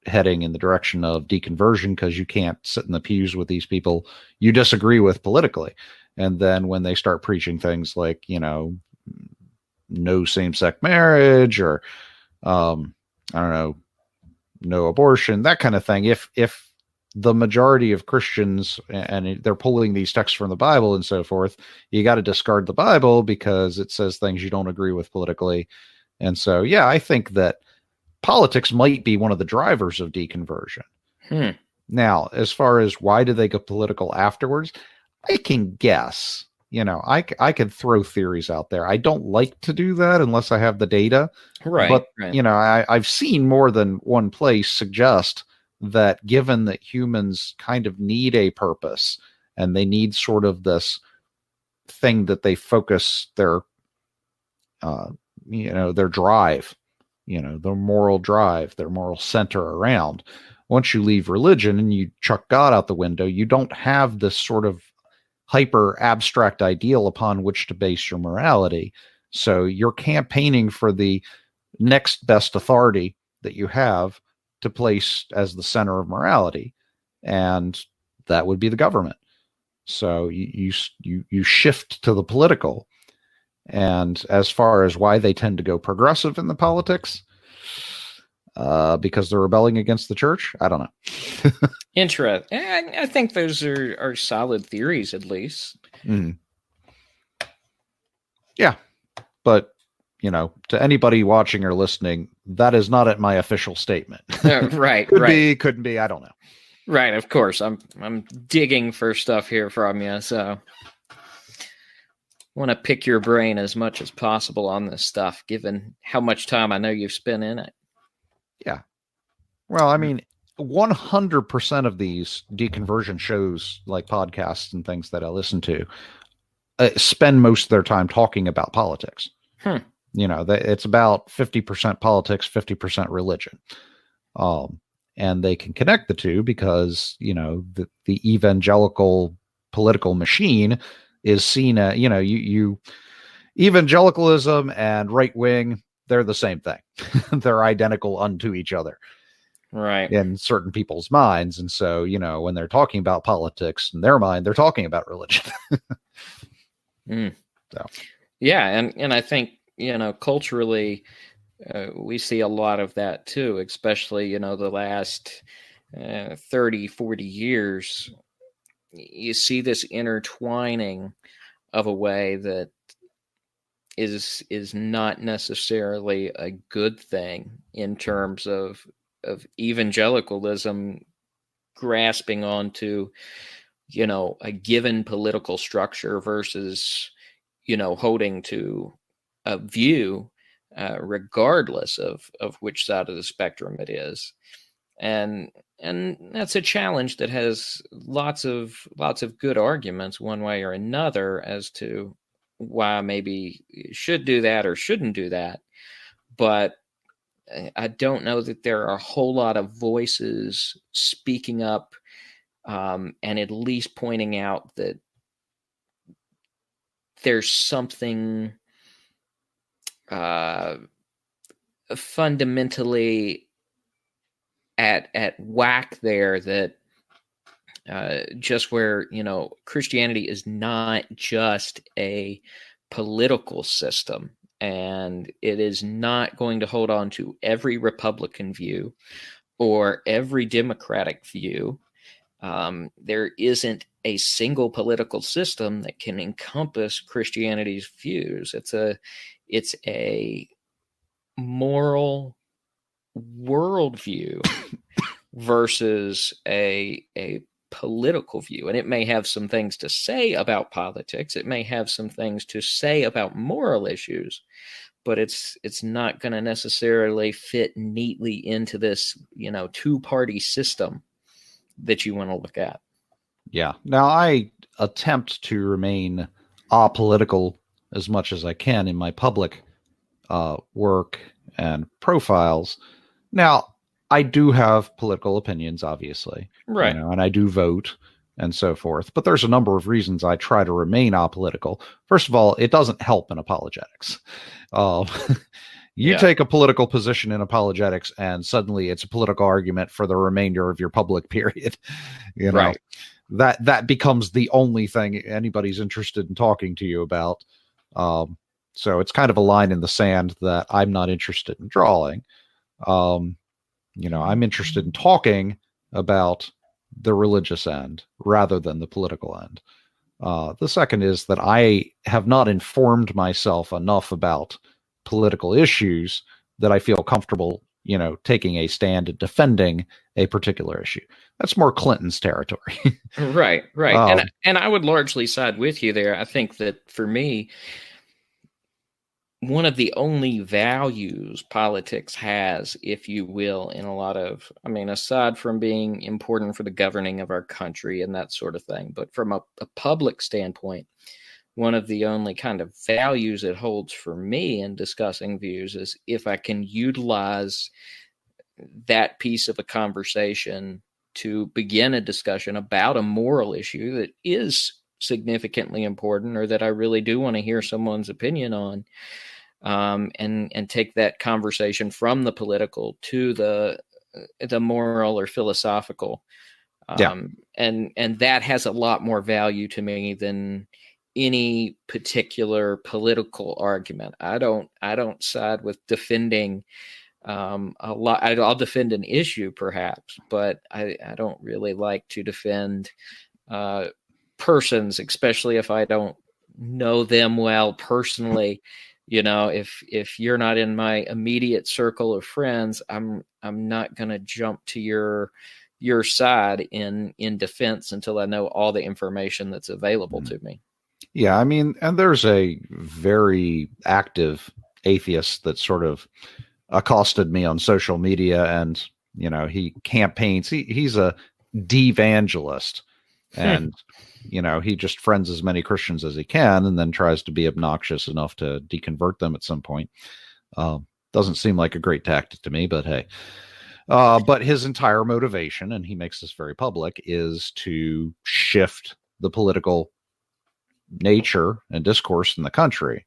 Speaker 6: heading in the direction of deconversion because you can't sit in the pews with these people you disagree with politically. And then when they start preaching things like, no same-sex marriage or, no abortion, that kind of thing. If the majority of Christians, and they're pulling these texts from the Bible and so forth, you got to discard the Bible because it says things you don't agree with politically. And so, yeah, I think that politics might be one of the drivers of deconversion. Now, as far as why do they go political afterwards, I can guess. I could throw theories out there. I don't like to do that unless I have the data.
Speaker 5: Right.
Speaker 6: But, I've seen more than one place suggest that given that humans kind of need a purpose and they need sort of this thing that they focus their drive, their moral drive, their moral center around. Once you leave religion and you chuck God out the window, you don't have this sort of hyper abstract ideal upon which to base your morality. So you're campaigning for the next best authority that you have to place as the center of morality. And that would be the government. So you shift to the political. And as far as why they tend to go progressive in the politics, because they're rebelling against the church, I don't know.
Speaker 5: Interesting. I think those are solid theories, at least.
Speaker 6: Yeah, but to anybody watching or listening, that is not at my official statement.
Speaker 5: Right.
Speaker 6: Could be, couldn't be. I don't know.
Speaker 5: Right. Of course, I'm digging for stuff here from you. So, want to pick your brain as much as possible on this stuff, given how much time I know you've spent in it.
Speaker 6: Yeah. Well, I mean, 100% of these deconversion shows, like podcasts and things that I listen to, spend most of their time talking about politics. It's about 50% politics, 50% religion. And they can connect the two because, the evangelical political machine is seen as, evangelicalism and right wing, they're the same thing. They're identical unto each other.
Speaker 5: Right.
Speaker 6: In certain people's minds. And so, when they're talking about politics in their mind, they're talking about religion. So.
Speaker 5: Yeah. And I think, culturally, we see a lot of that too, especially, the last 30, 40 years. You see this intertwining of a way that is not necessarily a good thing in terms of evangelicalism grasping onto, a given political structure versus, holding to a view, regardless of which side of the spectrum it is. And that's a challenge that has lots of good arguments one way or another as to why maybe you should do that or shouldn't do that. But I don't know that there are a whole lot of voices speaking up and at least pointing out that there's something fundamentally at whack there, that just where, Christianity is not just a political system, and it is not going to hold on to every Republican view or every Democratic view. There isn't a single political system that can encompass Christianity's views. It's a moral worldview versus a political view. And it may have some things to say about politics. It may have some things to say about moral issues, but it's not going to necessarily fit neatly into this, two-party system that you want to look at.
Speaker 6: Yeah. Now, I attempt to remain apolitical as much as I can in my public work and profiles. Now, I do have political opinions, obviously.
Speaker 5: Right.
Speaker 6: And I do vote and so forth. But there's a number of reasons I try to remain apolitical. First of all, it doesn't help in apologetics. You take a political position in apologetics, and suddenly it's a political argument for the remainder of your public period.
Speaker 5: Right.
Speaker 6: That becomes the only thing anybody's interested in talking to you about. So it's kind of a line in the sand that I'm not interested in drawing. I'm interested in talking about the religious end rather than the political end. The second is that I have not informed myself enough about political issues that I feel comfortable, taking a stand and defending a particular issue. That's more Clinton's territory.
Speaker 5: Right. And I would largely side with you there. I think that for me, one of the only values politics has, if you will, in a lot of, aside from being important for the governing of our country and that sort of thing, but from a public standpoint, one of the only kind of values it holds for me in discussing views is if I can utilize that piece of a conversation to begin a discussion about a moral issue that is significantly important, or that I really do want to hear someone's opinion on, and take that conversation from the political to the moral or philosophical. And that has a lot more value to me than any particular political argument. I don't side with defending a lot. I'll defend an issue perhaps, but I don't really like to defend persons, especially if I don't know them well personally. If you're not in my immediate circle of friends, I'm not going to jump to your side in defense until I know all the information that's available to me.
Speaker 6: Yeah, I mean, and there's a very active atheist that sort of accosted me on social media, and he campaigns. He's a devangelist, and he just friends as many Christians as he can, and then tries to be obnoxious enough to deconvert them at some point. Doesn't seem like a great tactic to me, but hey. But his entire motivation, and he makes this very public, is to shift the political nature and discourse in the country.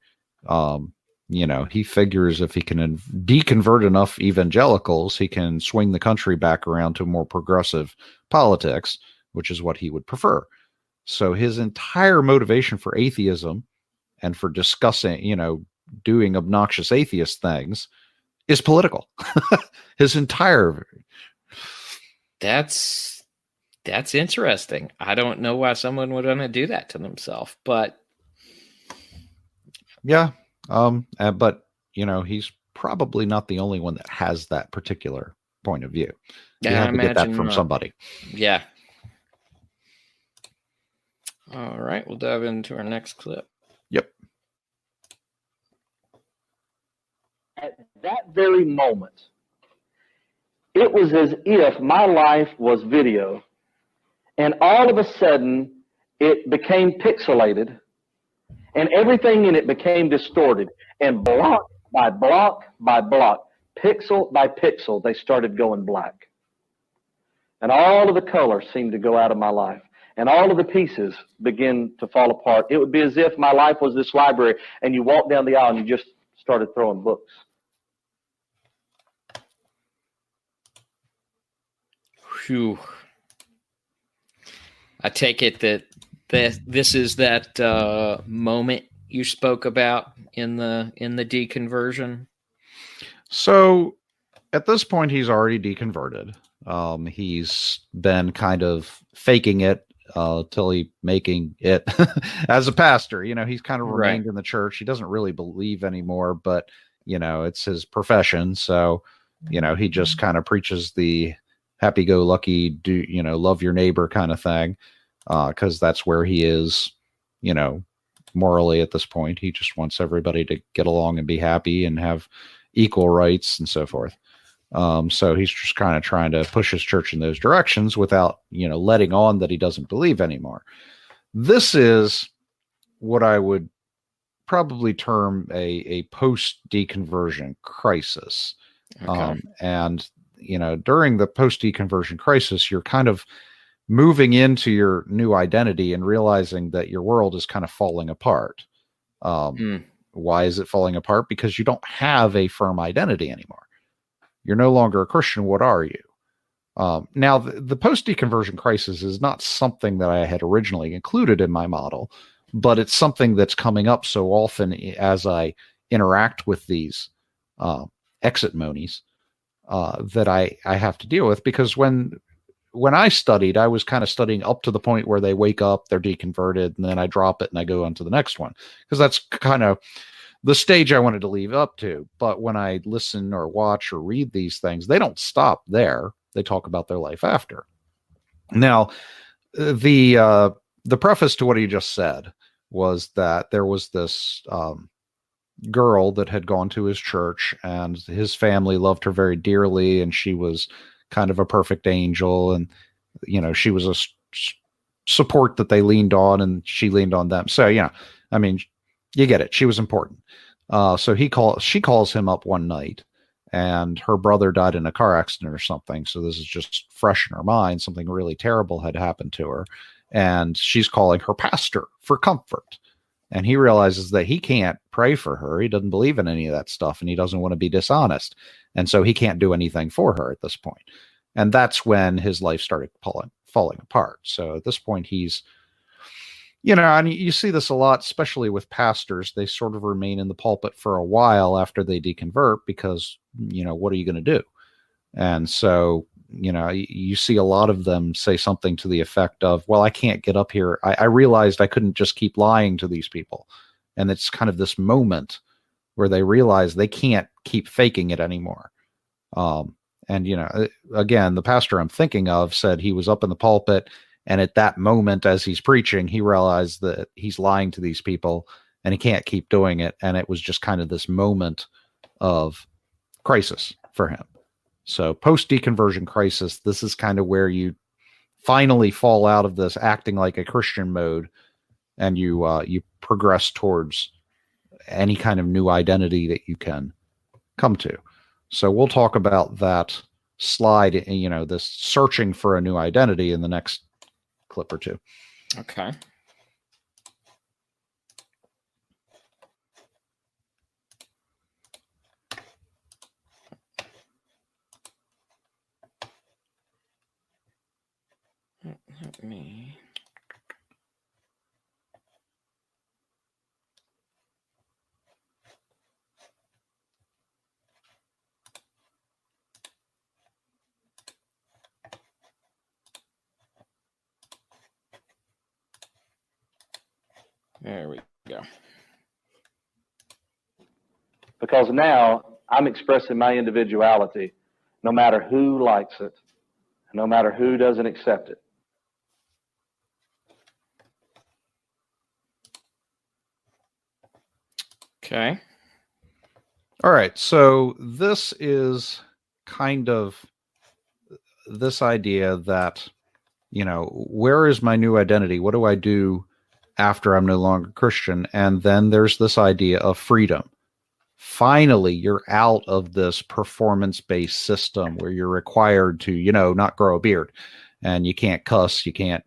Speaker 6: He figures if he can deconvert enough evangelicals, he can swing the country back around to more progressive politics, which is what he would prefer. So his entire motivation for atheism and for discussing, doing obnoxious atheist things is political. His entire.
Speaker 5: That's interesting. I don't know why someone would want to do that to themselves, but
Speaker 6: yeah. But he's probably not the only one that has that particular point of view. You had to get that from somebody.
Speaker 5: Yeah. All right, we'll dive into our next clip.
Speaker 6: Yep.
Speaker 7: At that very moment, it was as if my life was video, and all of a sudden it became pixelated, and everything in it became distorted, and block by block by block, pixel by pixel, they started going black. And all of the color seemed to go out of my life, and all of the pieces begin to fall apart. It would be as if my life was this library, and you walk down the aisle and you just started throwing books.
Speaker 5: Whew. I take it that this is that moment you spoke about in the deconversion.
Speaker 6: So at this point, he's already deconverted. He's been kind of faking it till he making it as a pastor. He's kind of remained in the church. He doesn't really believe anymore, but it's his profession. So he just kind of preaches the happy-go-lucky, love your neighbor kind of thing, because that's where he is, morally at this point. He just wants everybody to get along and be happy and have equal rights and so forth. So he's just kind of trying to push his church in those directions without, letting on that he doesn't believe anymore. This is what I would probably term a post-deconversion crisis.
Speaker 5: Okay.
Speaker 6: And during the post-deconversion crisis, you're kind of moving into your new identity and realizing that your world is kind of falling apart. Why is it falling apart? Because you don't have a firm identity anymore. You're no longer a Christian. What are you? Now, the post-deconversion crisis is not something that I had originally included in my model, but it's something that's coming up so often as I interact with these exit monies that I have to deal with, because when I studied, I was kind of studying up to the point where they wake up, they're deconverted, and then I drop it and I go on to the next one, because that's kind of the stage I wanted to leave up to. But when I listen or watch or read these things, they don't stop there. They talk about their life after. Now, the preface to what he just said was that there was this girl that had gone to his church, and his family loved her very dearly, and she was kind of a perfect angel, and she was a support that they leaned on, and she leaned on them. So I mean, you get it. She was important. So she calls him up one night, and her brother died in a car accident or something. So this is just fresh in her mind. Something really terrible had happened to her, and she's calling her pastor for comfort. And he realizes that he can't pray for her. He doesn't believe in any of that stuff, and he doesn't want to be dishonest. And so he can't do anything for her at this point. And that's when his life started falling apart. So at this point, he's, and you see this a lot, especially with pastors. They sort of remain in the pulpit for a while after they deconvert because, what are you going to do? And so, you see a lot of them say something to the effect of, well, I can't get up here. I realized I couldn't just keep lying to these people. And it's kind of this moment where they realize they can't keep faking it anymore. And, again, the pastor I'm thinking of said he was up in the pulpit And at that moment, as he's preaching, he realized that he's lying to these people and he can't keep doing it. And it was just kind of this moment of crisis for him. So post-deconversion crisis, this is kind of where you finally fall out of this acting like a Christian mode, and you progress towards any kind of new identity that you can come to. So we'll talk about that slide, this searching for a new identity in the next clip or two.
Speaker 5: Okay. Let me. There we go.
Speaker 7: Because now I'm expressing my individuality, no matter who likes it, no matter who doesn't accept it.
Speaker 5: Okay.
Speaker 6: All right. So this is kind of this idea that, where is my new identity? What do I do after I'm no longer Christian? And then there's this idea of freedom. Finally, you're out of this performance-based system where you're required to, not grow a beard, and you can't cuss, you can't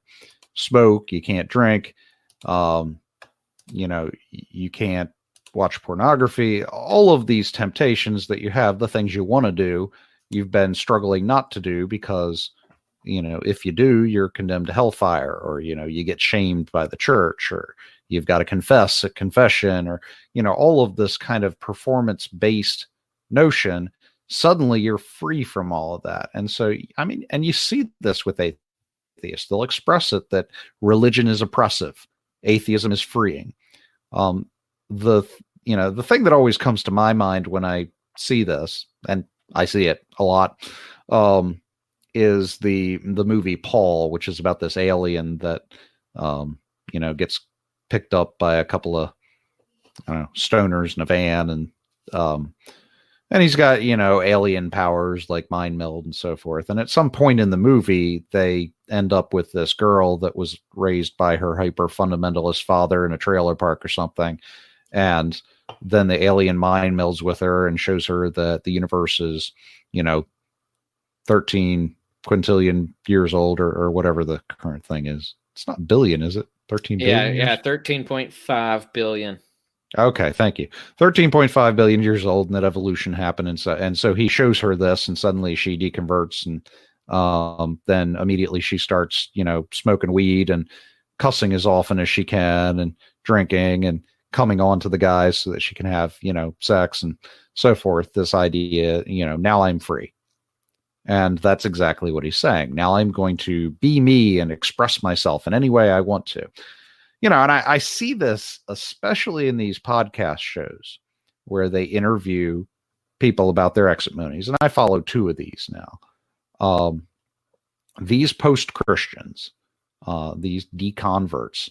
Speaker 6: smoke, you can't drink, you can't watch pornography. All of these temptations that you have, the things you want to do, you've been struggling not to do because, if you do, you're condemned to hellfire, or, you get shamed by the church, or you've got to confess at confession, or, all of this kind of performance-based notion. Suddenly you're free from all of that. And so, and you see this with atheists. They'll express it that religion is oppressive. Atheism is freeing. The thing that always comes to my mind when I see this, and I see it a lot, is the movie Paul, which is about this alien that, gets picked up by a couple of, stoners in a van, and he's got, alien powers like mind meld and so forth. And at some point in the movie, they end up with this girl that was raised by her hyper fundamentalist father in a trailer park or something. And then the alien mind melds with her and shows her that the universe is, 13 quintillion years old, or whatever the current thing is. It's not billion, is it? 13 billion?
Speaker 5: Yeah, 13.5 billion.
Speaker 6: Okay, thank you. 13.5 billion years old, and that evolution happened. And so he shows her this, and suddenly she deconverts, and then immediately she starts, smoking weed and cussing as often as she can, and drinking and coming on to the guys so that she can have, sex and so forth. This idea, now I'm free. And that's exactly what he's saying. Now I'm going to be me and express myself in any way I want to. And I see this especially in these podcast shows where they interview people about their exit moonies. And I follow 2 of these now. These post-Christians, these deconverts,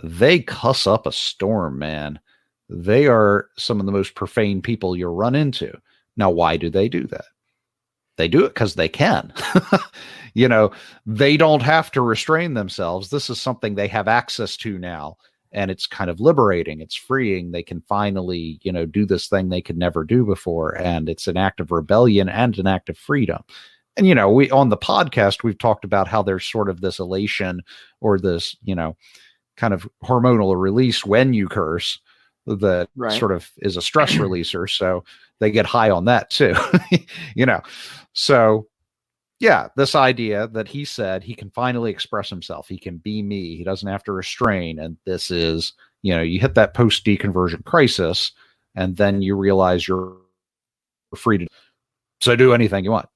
Speaker 6: they cuss up a storm, man. They are some of the most profane people you'll run into. Now, why do they do that? They do it because they can. They don't have to restrain themselves. This is something they have access to now, and it's kind of liberating. It's freeing. They can finally, do this thing they could never do before, and it's an act of rebellion and an act of freedom. And, we on the podcast, we've talked about how there's sort of this elation or this, kind of hormonal release when you curse that sort of is a stress releaser. So they get high on that too, So yeah, this idea that he said he can finally express himself. He can be me. He doesn't have to restrain. And this is, you hit that post-deconversion crisis, and then you realize you're free to do anything you want.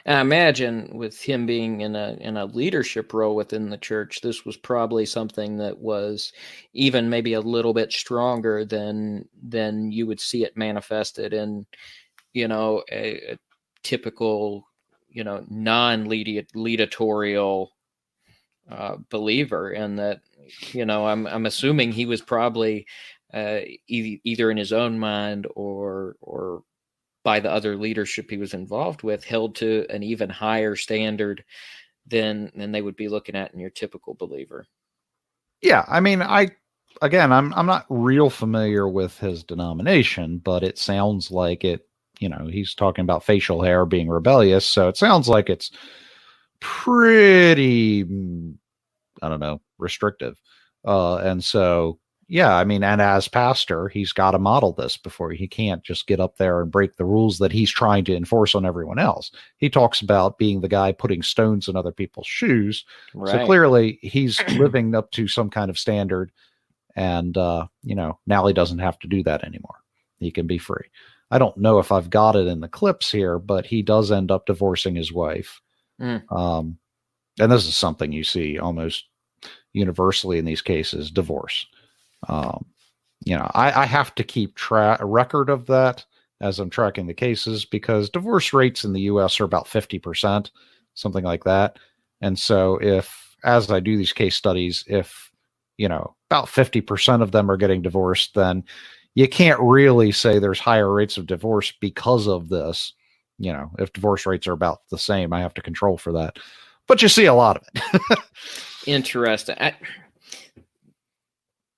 Speaker 5: And I imagine with him being in a leadership role within the church, this was probably something that was even maybe a little bit stronger than you would see it manifested in, a typical non-leadatorial believer, and that I'm assuming he was probably either in his own mind or by the other leadership he was involved with, held to an even higher standard than they would be looking at in your typical believer.
Speaker 6: Yeah, I mean, I'm not real familiar with his denomination, but it sounds like it. He's talking about facial hair being rebellious, so it sounds like it's pretty, I don't know, restrictive. And so, yeah, I mean, and as pastor, he's got to model this before. He can't just get up there and break the rules that he's trying to enforce on everyone else. He talks about being the guy putting stones in other people's shoes. Right. So clearly he's living up to some kind of standard. And, now he doesn't have to do that anymore. He can be free. I don't know if I've got it in the clips here, but he does end up divorcing his wife. And this is something you see almost universally in these cases, divorce. I have to keep a record of that as I'm tracking the cases, because divorce rates in the U.S. are about 50%, something like that. And so as I do these case studies, if about 50% of them are getting divorced, then you can't really say there's higher rates of divorce because of this. If divorce rates are about the same, I have to control for that. But you see a lot of it.
Speaker 5: Interesting.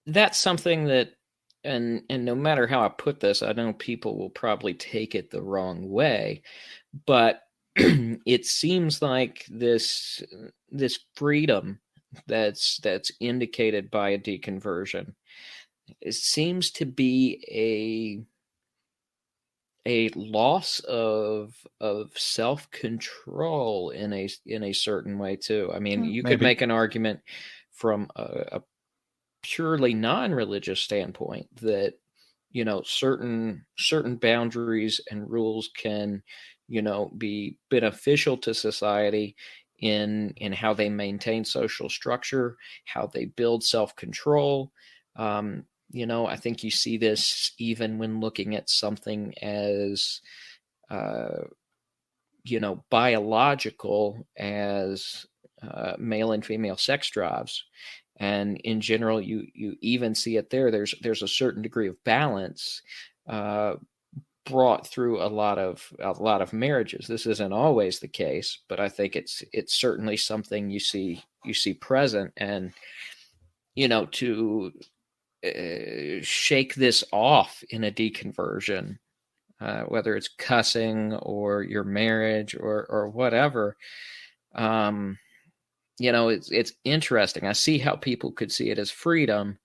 Speaker 5: That's something that, and no matter how I put this, I know people will probably take it the wrong way, but it seems like this freedom that's indicated by a deconversion, it seems to be a loss of self-control in a certain way too. I mean, you could make an argument from a purely non-religious standpoint that certain boundaries and rules can be beneficial to society in how they maintain social structure, how they build self-control. I think you see this even when looking at something as biological as male and female sex drives. And in general, you even see it there. There's a certain degree of balance brought through a lot of marriages. This isn't always the case, but I think it's certainly something you see present. And to shake this off in a deconversion, whether it's cussing or your marriage or whatever. It's interesting. I see how people could see it as freedom,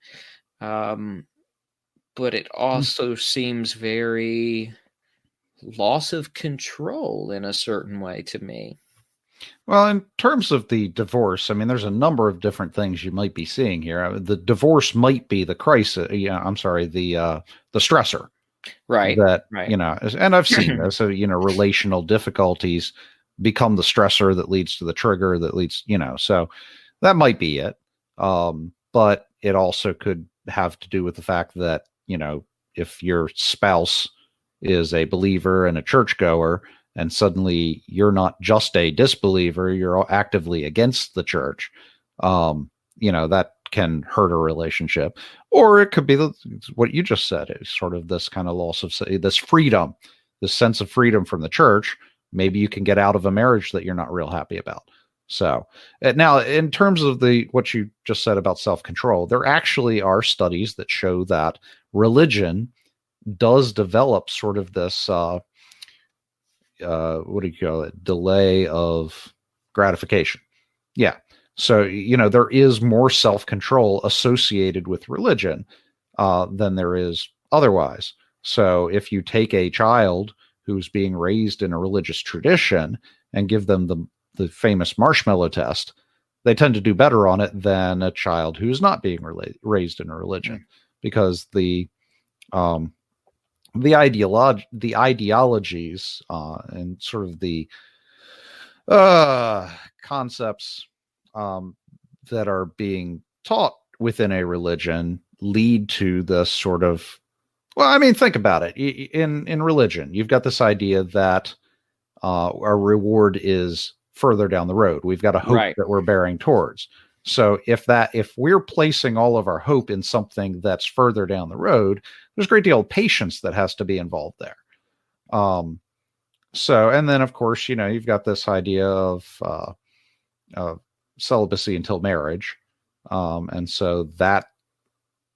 Speaker 5: but it also seems very loss of control in a certain way to me.
Speaker 6: Well, in terms of the divorce, I mean, there's a number of different things you might be seeing here. The divorce might be the crisis. The stressor.
Speaker 5: Right.
Speaker 6: Right. And I've seen this, relational difficulties become the stressor that leads to the trigger that leads, so that might be it. But it also could have to do with the fact that, if your spouse is a believer and a churchgoer, and suddenly you're not just a disbeliever, you're actively against the church, that can hurt a relationship. Or it could be what you just said, is sort of this kind of loss of this freedom, this sense of freedom from the church. Maybe you can get out of a marriage that you're not real happy about. So now, in terms of what you just said about self-control, there actually are studies that show that religion does develop sort of this, what do you call it? Delay of gratification. Yeah. So, there is more self-control associated with religion than there is otherwise. So if you take a child who's being raised in a religious tradition and give them the famous marshmallow test, they tend to do better on it than a child who's not being raised in a religion, because the ideologies and sort of the concepts that are being taught within a religion lead to this sort of, well, I mean, think about it. In religion, you've got this idea that our reward is further down the road. We've got a hope
Speaker 5: Right.
Speaker 6: that we're bearing towards. So if we're placing all of our hope in something that's further down the road, there's a great deal of patience that has to be involved there. So, and then of course, you've got this idea of celibacy until marriage. And so that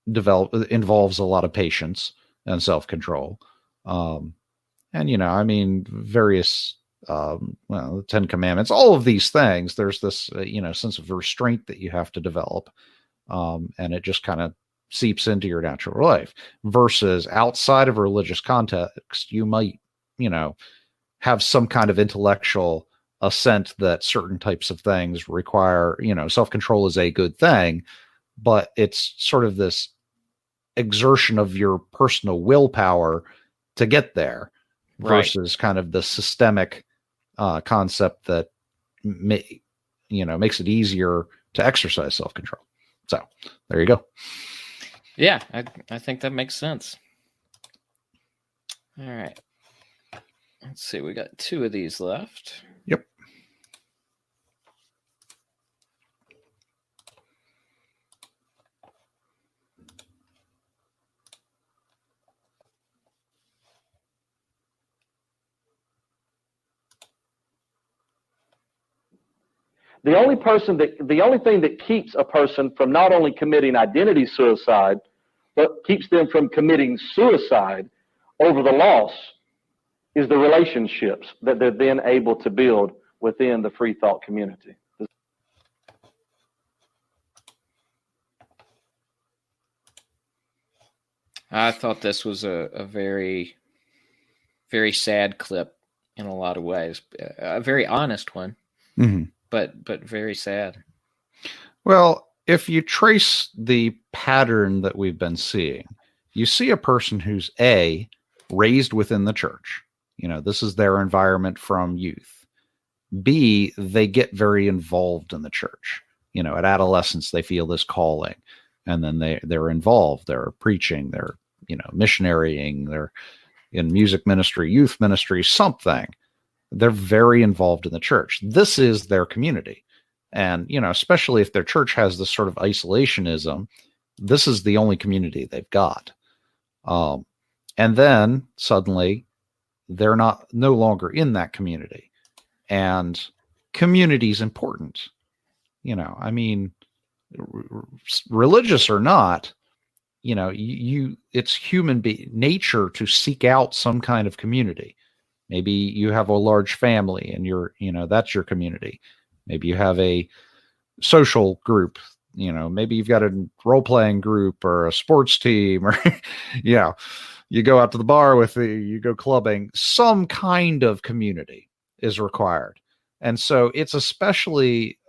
Speaker 6: involves a lot of patience and self-control. And, various, the 10 Commandments, all of these things, there's this, sense of restraint that you have to develop. And it just kind of seeps into your natural life versus outside of a religious context, you might, have some kind of intellectual assent that certain types of things require, self-control is a good thing, but it's sort of this exertion of your personal willpower to get there versus kind of the systemic concept that makes it easier to exercise self-control. So there you go.
Speaker 5: Yeah, I think that makes sense. All right. Let's see. We got 2 of these left.
Speaker 6: Yep.
Speaker 7: The only thing that keeps a person from not only committing identity suicide, but keeps them from committing suicide over the loss is the relationships that they're then able to build within the free thought community.
Speaker 5: I thought this was a very, very sad clip in a lot of ways. A very honest one, but very sad.
Speaker 6: Well, if you trace the pattern that we've been seeing, you see a person who's raised within the church. This is their environment from youth. B, they get very involved in the church. At adolescence, they feel this calling, and then they're involved. They're preaching, they're, missionarying, they're in music ministry, youth ministry, something. They're very involved in the church. This is their community. And, especially if their church has this sort of isolationism, this is the only community they've got. And then suddenly they're no longer in that community, and community is important. Religious or not, it's human nature to seek out some kind of community. Maybe you have a large family and that's your community. Maybe you have a social group, maybe you've got a role-playing group or a sports team, or, you go out to the bar you go clubbing. Some kind of community is required. And so it's especially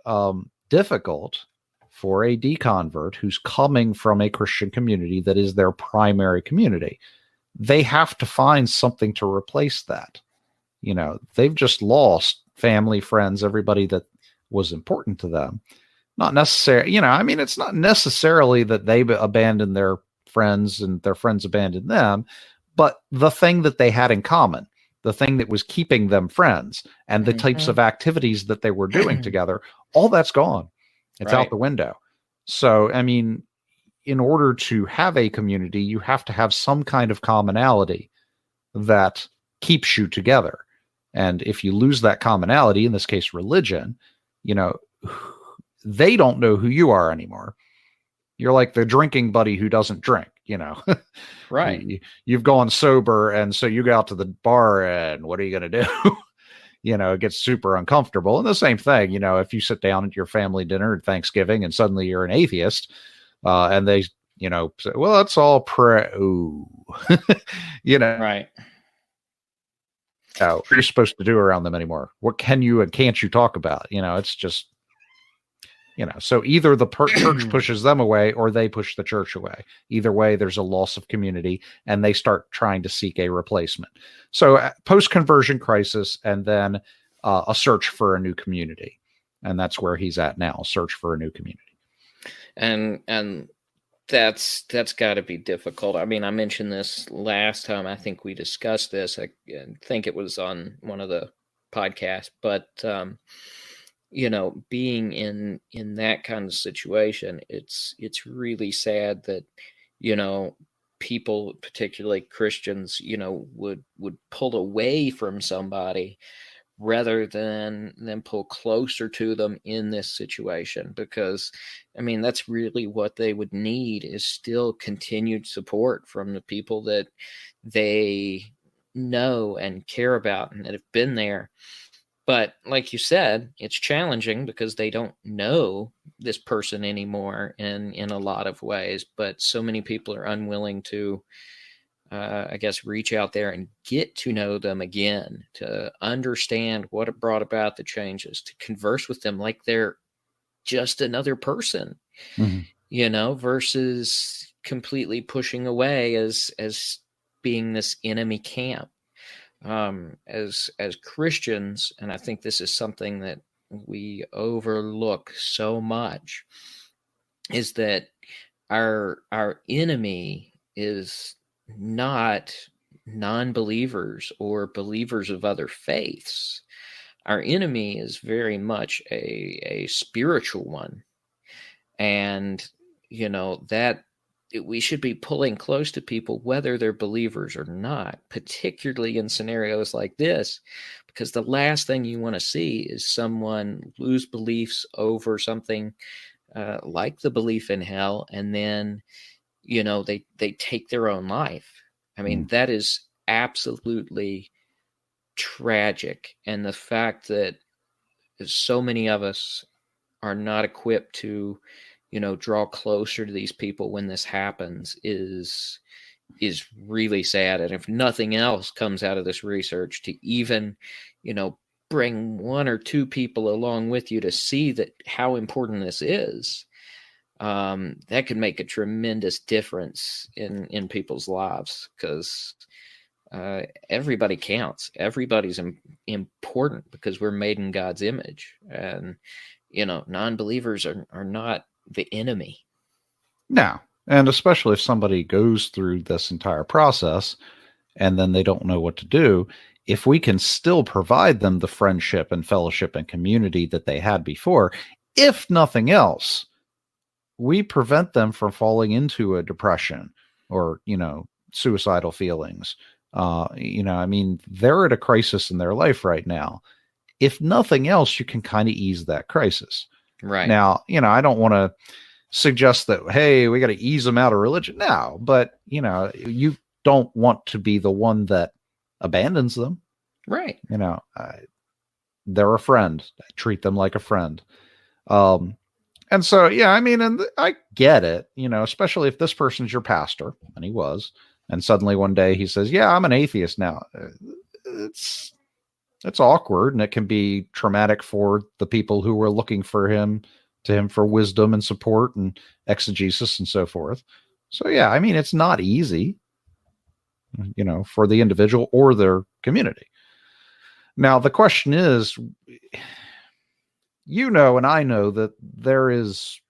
Speaker 6: difficult for a deconvert who's coming from a Christian community that is their primary community. They have to find something to replace that. They've just lost family, friends, everybody that was important to them. Not necessarily, it's not necessarily that they abandoned their friends and their friends abandoned them, but the thing that they had in common, the thing that was keeping them friends, and the types of activities that they were doing together, all that's gone. It's out the window. So, in order to have a community, you have to have some kind of commonality that keeps you together. And if you lose that commonality, in this case, religion, they don't know who you are anymore. You're like the drinking buddy who doesn't drink,
Speaker 5: Right.
Speaker 6: You've gone sober. And so you go out to the bar and what are you going to do? It gets super uncomfortable. And the same thing, if you sit down at your family dinner at Thanksgiving and suddenly you're an atheist, and they, say, well, that's all
Speaker 5: Right.
Speaker 6: What are you supposed to do around them anymore? What can you and can't you talk about? It's just, so either the church pushes them away or they push the church away. Either way, there's a loss of community and they start trying to seek a replacement. So post-conversion crisis, and then a search for a new community. And that's where he's at now, search for a new community.
Speaker 5: And that's got to be difficult. I mentioned this last time. I think we discussed this. I think it was on one of the podcast, but being in that kind of situation, it's really sad that people, particularly Christians, would pull away from somebody rather than pull closer to them in this situation, because that's really what they would need, is still continued support from the people that they know and care about and that have been there. But like you said, it's challenging because they don't know this person anymore in a lot of ways. But so many people are unwilling to, reach out there and get to know them again, to understand what brought about the changes, to converse with them like they're just another person, versus completely pushing away as being this enemy camp. As Christians, and I think this is something that we overlook so much, is that our enemy is not non-believers or believers of other faiths. Our enemy is very much a spiritual one, and that we should be pulling close to people whether they're believers or not, particularly in scenarios like this, because the last thing you want to see is someone lose beliefs over something like the belief in hell, and then they take their own life. That is absolutely tragic. And the fact that so many of us are not equipped to draw closer to these people when this happens is really sad. And if nothing else comes out of this research, to even bring one or two people along with you to see that how important this is, that could make a tremendous difference in people's lives, because everybody counts. Everybody's important because we're made in God's image, and non-believers are not the enemy.
Speaker 6: No. And especially if somebody goes through this entire process and then they don't know what to do, if we can still provide them the friendship and fellowship and community that they had before, if nothing else, we prevent them from falling into a depression or, suicidal feelings. They're at a crisis in their life right now. If nothing else, you can kind of ease that crisis.
Speaker 5: Right.
Speaker 6: Now, I don't want to suggest that, hey, we got to ease them out of religion. No, but, you don't want to be the one that abandons them.
Speaker 5: Right.
Speaker 6: They're a friend. Treat them like a friend. And so, and I get it, especially if this person's your pastor, and he was, and suddenly one day he says, yeah, I'm an atheist now. It's awkward, and it can be traumatic for the people who were looking for him for wisdom and support and exegesis and so forth. So, yeah, it's not easy, for the individual or their community. Now, the question is, and I know that there is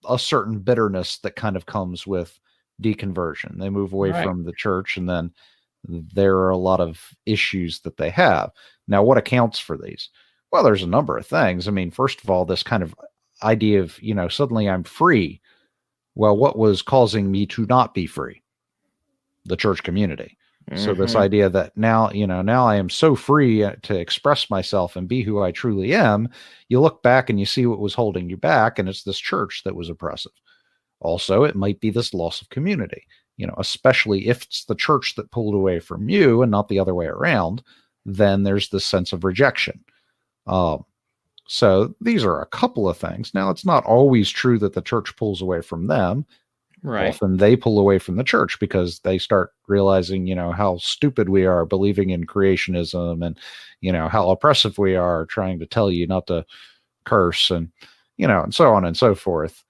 Speaker 6: a certain bitterness that kind of comes with deconversion. They move away from the church, and then there are a lot of issues that they have. Now, what accounts for these? Well, there's a number of things. First of all, this kind of idea of, suddenly I'm free. Well, what was causing me to not be free? The church community. Mm-hmm. So this idea that now I am so free to express myself and be who I truly am. You look back and you see what was holding you back, and it's this church that was oppressive. Also, it might be this loss of community, especially if it's the church that pulled away from you and not the other way around, then there's this sense of rejection. So these are a couple of things. Now, it's not always true that the church pulls away from them. Right. Often they pull away from the church because they start realizing, how stupid we are believing in creationism, and, how oppressive we are trying to tell you not to curse, and, and so on and so forth.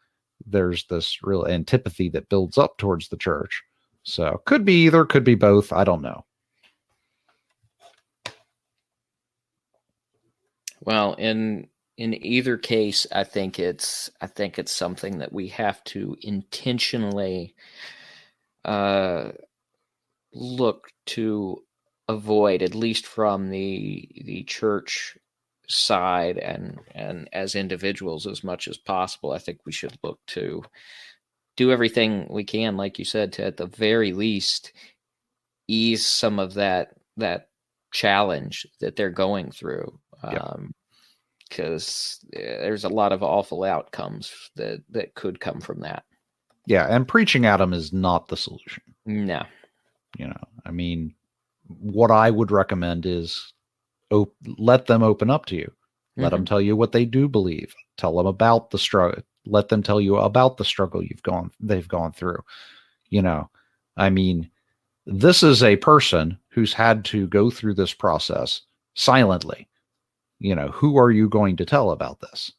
Speaker 6: There's this real antipathy that builds up towards the church. So could be either, could be both. I don't know.
Speaker 5: Well, in either case, I think it's something that we have to intentionally look to avoid, at least from the church side and as individuals as much as possible. I think we should look to do everything we can, like you said, to at the very least ease some of that challenge that they're going through. Because there's a lot of awful outcomes that could come from that.
Speaker 6: Yeah, and preaching at them is not the solution.
Speaker 5: No.
Speaker 6: I mean, what I would recommend is let them open up to you. Let them tell you what they do believe. Tell them about the struggle. Let them tell you about the struggle they've gone through. I mean, this is a person who's had to go through this process silently. Who are you going to tell about this?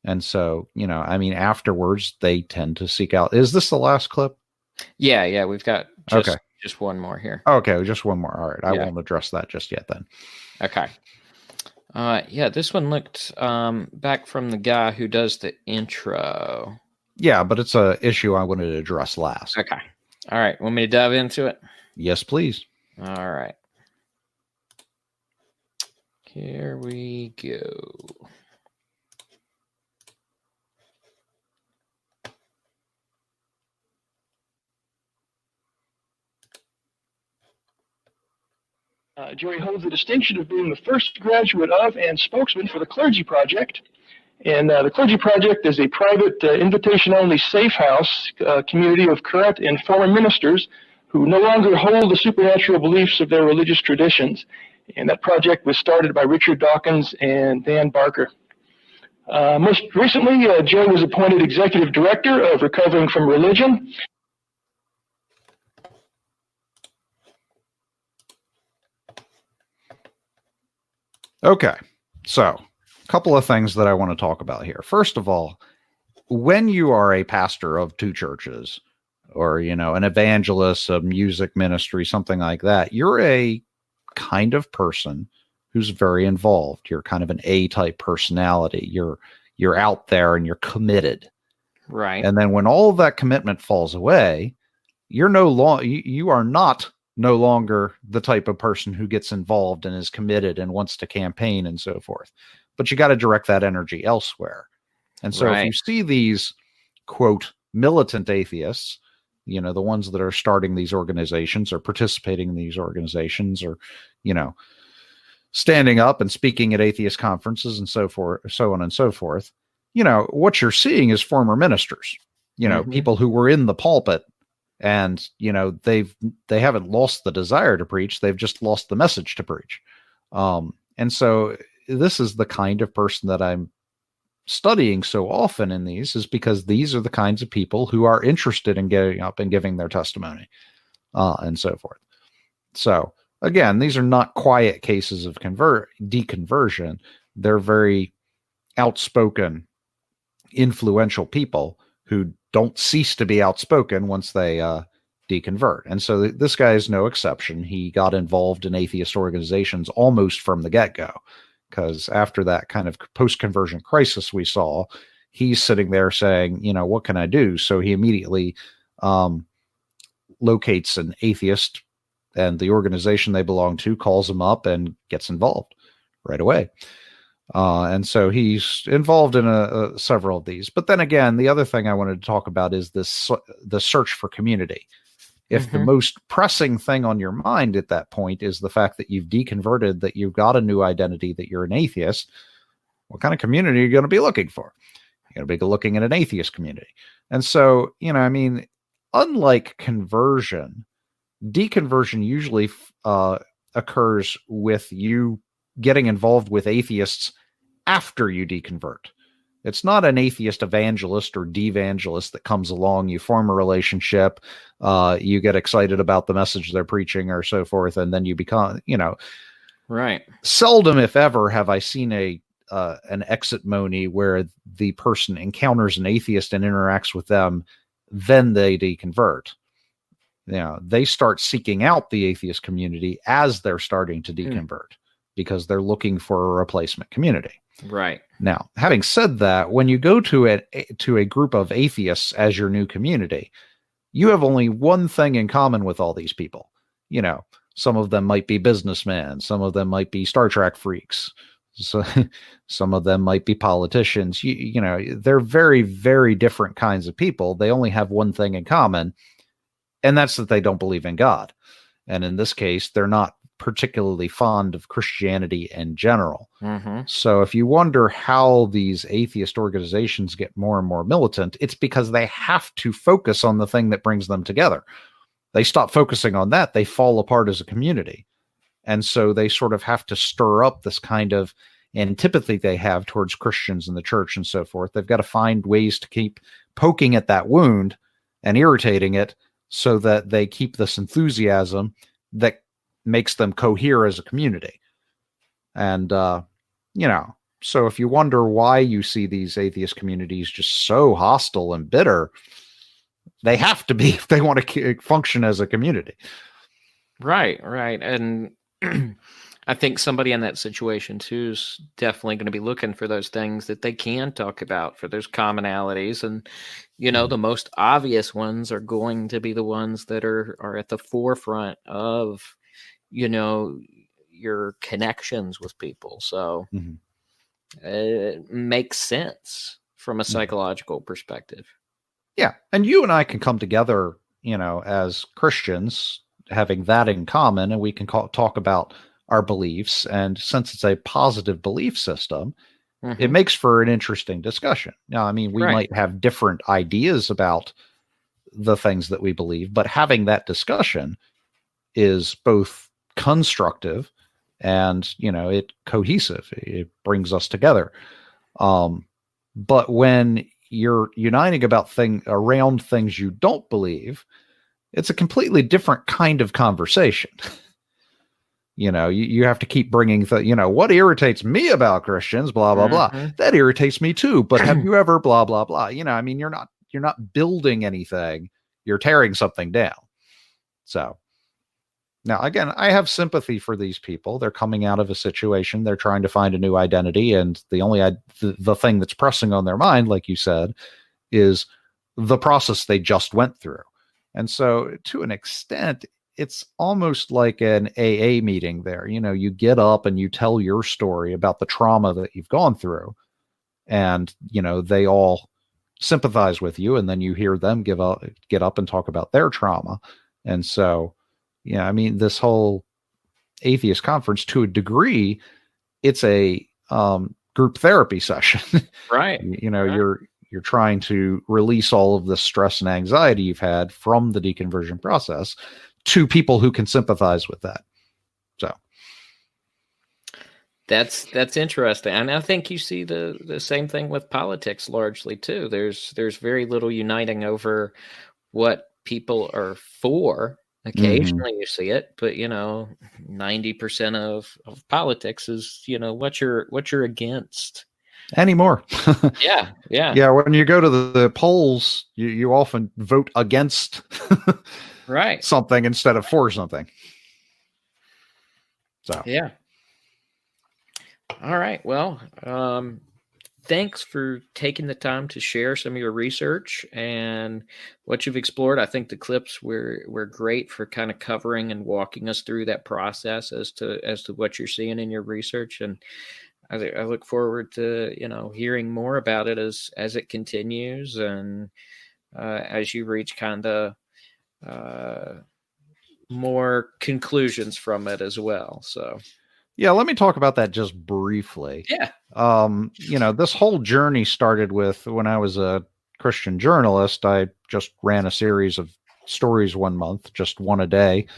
Speaker 6: And so, I mean, afterwards they tend to seek out. Is this the last clip?
Speaker 5: Yeah. We've got just one more here.
Speaker 6: Okay. Just one more. All right. I won't address that just yet then.
Speaker 5: Okay. This one looked back from the guy who does the intro.
Speaker 6: Yeah, but it's a issue I wanted to address last.
Speaker 5: Okay. All right. Want me to dive into it?
Speaker 6: Yes, please.
Speaker 5: All right. Here we go.
Speaker 1: Jerry holds the distinction of being the first graduate of and spokesman for the Clergy Project. And the Clergy Project is a private, invitation-only safe house community of current and former ministers who no longer hold the supernatural beliefs of their religious traditions. And that project was started by Richard Dawkins and Dan Barker. Most recently, Jerry was appointed Executive Director of Recovering from Religion.
Speaker 6: Okay, so a couple of things that I want to talk about here. First of all, when you are a pastor of two churches or, an evangelist, a music ministry, something like that, you're a kind of person who's very involved. You're kind of an A-type personality. You're out there and you're committed.
Speaker 5: Right.
Speaker 6: And then when all of that commitment falls away, you are not no longer the type of person who gets involved and is committed and wants to campaign and so forth. But you got to direct that energy elsewhere. And so if you see these, quote, militant atheists, the ones that are starting these organizations or participating in these organizations or, standing up and speaking at atheist conferences and so forth, so on and so forth, what you're seeing is former ministers, people who were in the pulpit. And, they haven't lost the desire to preach. They've just lost the message to preach. And so this is the kind of person that I'm studying so often in these, is because these are the kinds of people who are interested in getting up and giving their testimony and so forth. So again, these are not quiet cases of deconversion. They're very outspoken, influential people who don't cease to be outspoken once they deconvert. And so this guy is no exception. He got involved in atheist organizations almost from the get-go, because after that kind of post-conversion crisis we saw, he's sitting there saying, what can I do? So he immediately locates an atheist and the organization they belong to, calls him up and gets involved right away. And so he's involved in several of these. But then again, the other thing I wanted to talk about is the search for community. If the most pressing thing on your mind at that point is the fact that you've deconverted, that you've got a new identity, that you're an atheist, what kind of community are you going to be looking for? You're going to be looking at an atheist community. And so, unlike conversion, deconversion usually occurs with you getting involved with atheists after you deconvert. It's not an atheist evangelist or devangelist that comes along, you form a relationship, you get excited about the message they're preaching or so forth, and then you become,
Speaker 5: right.
Speaker 6: Seldom, if ever, have I seen an exit mony where the person encounters an atheist and interacts with them, then they deconvert. They start seeking out the atheist community as they're starting to deconvert because they're looking for a replacement community.
Speaker 5: Right.
Speaker 6: Now, having said that, when you go to a group of atheists as your new community, you have only one thing in common with all these people. Some of them might be businessmen. Some of them might be Star Trek freaks. So some of them might be politicians. You know, they're very, very different kinds of people. They only have one thing in common, and that's that they don't believe in God. And in this case, they're not particularly fond of Christianity in general.
Speaker 5: Mm-hmm.
Speaker 6: So if you wonder how these atheist organizations get more and more militant, it's because they have to focus on the thing that brings them together. They stop focusing on that, they fall apart as a community. And so they sort of have to stir up this kind of antipathy they have towards Christians and the church and so forth. They've got to find ways to keep poking at that wound and irritating it so that they keep this enthusiasm that makes them cohere as a community. And, you know, so if you wonder why you see these atheist communities just so hostile and bitter, they have to be if they want to function as a community.
Speaker 5: Right. And I think somebody in that situation too is definitely going to be looking for those things that they can talk about, for those commonalities. And, you know, the most obvious ones are going to be the ones that are at the forefront of, you know, your connections with people. So it makes sense from a psychological perspective.
Speaker 6: Yeah. And you and I can come together, you know, as Christians, having that in common, and we can talk about our beliefs. And since it's a positive belief system, it makes for an interesting discussion. Now, I mean, we might have different ideas about the things that we believe, but having that discussion is both constructive and, you know, it cohesive. It brings us together. But when you're uniting about around things you don't believe, it's a completely different kind of conversation. You know, you have to keep bringing you know, what irritates me about Christians, blah, blah, blah. That irritates me too. But have you ever blah, blah, blah? You know, I mean, you're not building anything. You're tearing something down. So now, again, I have sympathy for these people. They're coming out of a situation. They're trying to find a new identity. And the thing that's pressing on their mind, like you said, is the process they just went through. And so to an extent, it's almost like an AA meeting there. You know, you get up and you tell your story about the trauma that you've gone through. And, you know, they all sympathize with you. And then you hear them get up and talk about their trauma. And so, yeah, I mean, this whole atheist conference, to a degree, it's a group therapy session.
Speaker 5: Right.
Speaker 6: You know, you're trying to release all of the stress and anxiety you've had from the deconversion process to people who can sympathize with that. So
Speaker 5: that's interesting. And I think you see the same thing with politics largely too. There's very little uniting over what people are for. Occasionally you see it, but you know, 90% of politics is, you know, what you're against.
Speaker 6: Anymore.
Speaker 5: Yeah.
Speaker 6: When you go to the polls, you often vote against something instead of for something. So
Speaker 5: yeah. All right. Well, thanks for taking the time to share some of your research and what you've explored. I think the clips were great for kind of covering and walking us through that process as to what you're seeing in your research. And I look forward to, you know, hearing more about it as it continues and as you reach kind of more conclusions from it as well. So,
Speaker 6: yeah, let me talk about that just briefly.
Speaker 5: Yeah.
Speaker 6: You know, this whole journey started with when I was a Christian journalist. I just ran a series of stories one month, just one a day,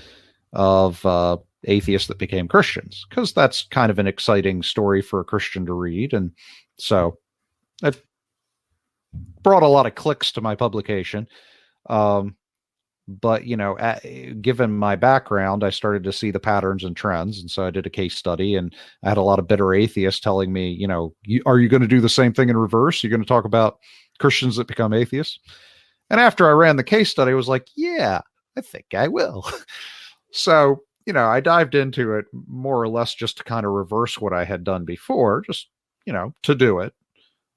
Speaker 6: of atheists that became Christians, because that's kind of an exciting story for a Christian to read. And so it brought a lot of clicks to my publication. But, you know, given my background, I started to see the patterns and trends. And so I did a case study, and I had a lot of bitter atheists telling me, you know, are you going to do the same thing in reverse? You're going to talk about Christians that become atheists? And after I ran the case study, I was like, yeah, I think I will. So, you know, I dived into it more or less just to kind of reverse what I had done before, just, you know, to do it.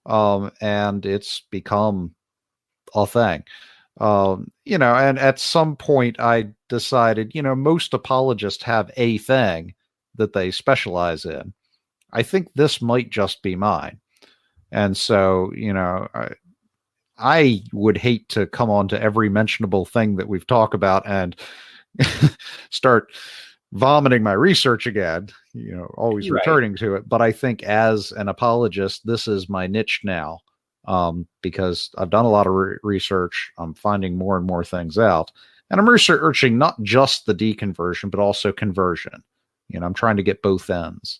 Speaker 6: And it's become a thing. You know, and at some point I decided, most apologists have a thing that they specialize in. I think this might just be mine. And so, I would hate to come on to every mentionable thing that we've talked about and start vomiting my research again, always
Speaker 5: Right.
Speaker 6: returning to it. But I think as an apologist, this is my niche now, because I've done a lot of research. I'm finding more and more things out. And I'm researching not just the deconversion, but also conversion. I'm trying to get both ends.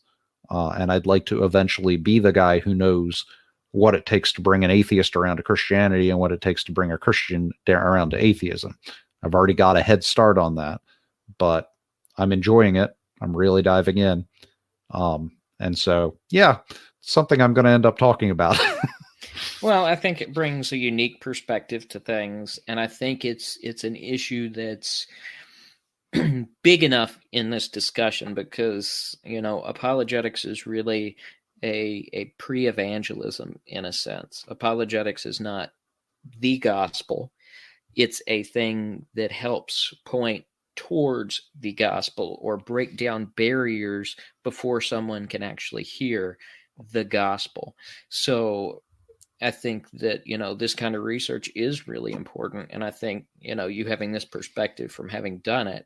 Speaker 6: And I'd like to eventually be the guy who knows what it takes to bring an atheist around to Christianity and what it takes to bring a Christian around to atheism. I've already got a head start on that, but I'm enjoying it. I'm really diving in. And so, yeah, something I'm going to end up talking about.
Speaker 5: Well, I think it brings a unique perspective to things, and I think it's an issue that's big enough in this discussion because, apologetics is really a pre-evangelism in a sense. Apologetics is not the gospel. It's a thing that helps point towards the gospel or break down barriers before someone can actually hear the gospel. So I think that, this kind of research is really important. And I think, you having this perspective from having done it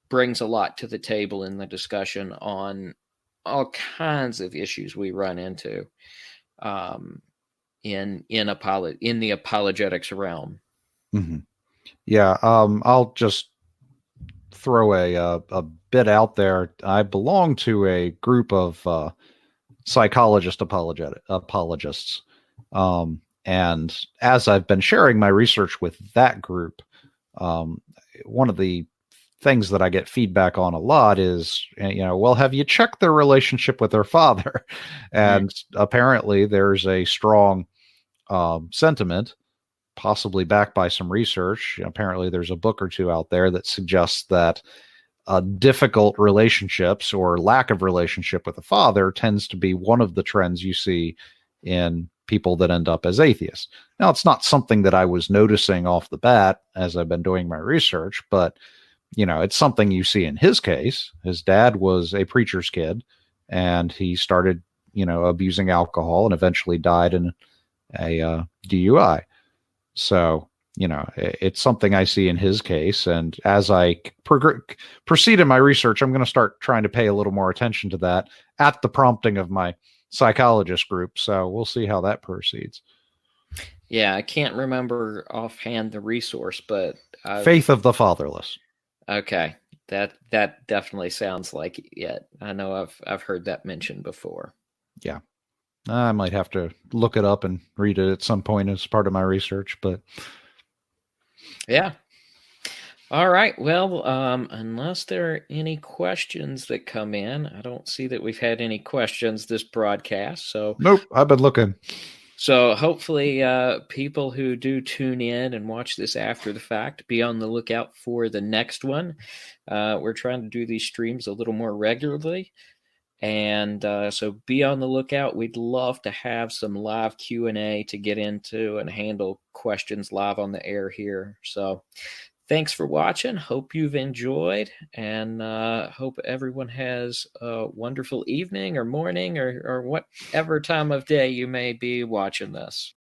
Speaker 5: brings a lot to the table in the discussion on all kinds of issues we run into in the apologetics realm.
Speaker 6: Mm-hmm. Yeah. I'll just throw a bit out there. I belong to a group of psychologist apologists. And as I've been sharing my research with that group, one of the things that I get feedback on a lot is, well, have you checked their relationship with their father? And apparently there's a strong sentiment, possibly backed by some research. Apparently there's a book or two out there that suggests that difficult relationships or lack of relationship with a father tends to be one of the trends you see in people that end up as atheists. Now, it's not something that I was noticing off the bat as I've been doing my research, but it's something you see in his case. His dad was a preacher's kid and he started, abusing alcohol and eventually died in a DUI. So, it's something I see in his case. And as I proceed in my research, I'm going to start trying to pay a little more attention to that at the prompting of my psychologist group. So we'll see how that proceeds.
Speaker 5: Yeah, I can't remember offhand the resource, but
Speaker 6: Faith of the Fatherless.
Speaker 5: Okay, that definitely sounds like it. I know I've heard that mentioned before.
Speaker 6: Yeah, I might have to look it up and read it at some point as part of my research, but
Speaker 5: yeah. All right. Well, unless there are any questions that come in, I don't see that we've had any questions this broadcast. So
Speaker 6: nope, I've been looking.
Speaker 5: So hopefully people who do tune in and watch this after the fact, be on the lookout for the next one. We're trying to do these streams a little more regularly. And so be on the lookout. We'd love to have some live Q&A to get into and handle questions live on the air here. So thanks for watching. Hope you've enjoyed, and hope everyone has a wonderful evening or morning or whatever time of day you may be watching this.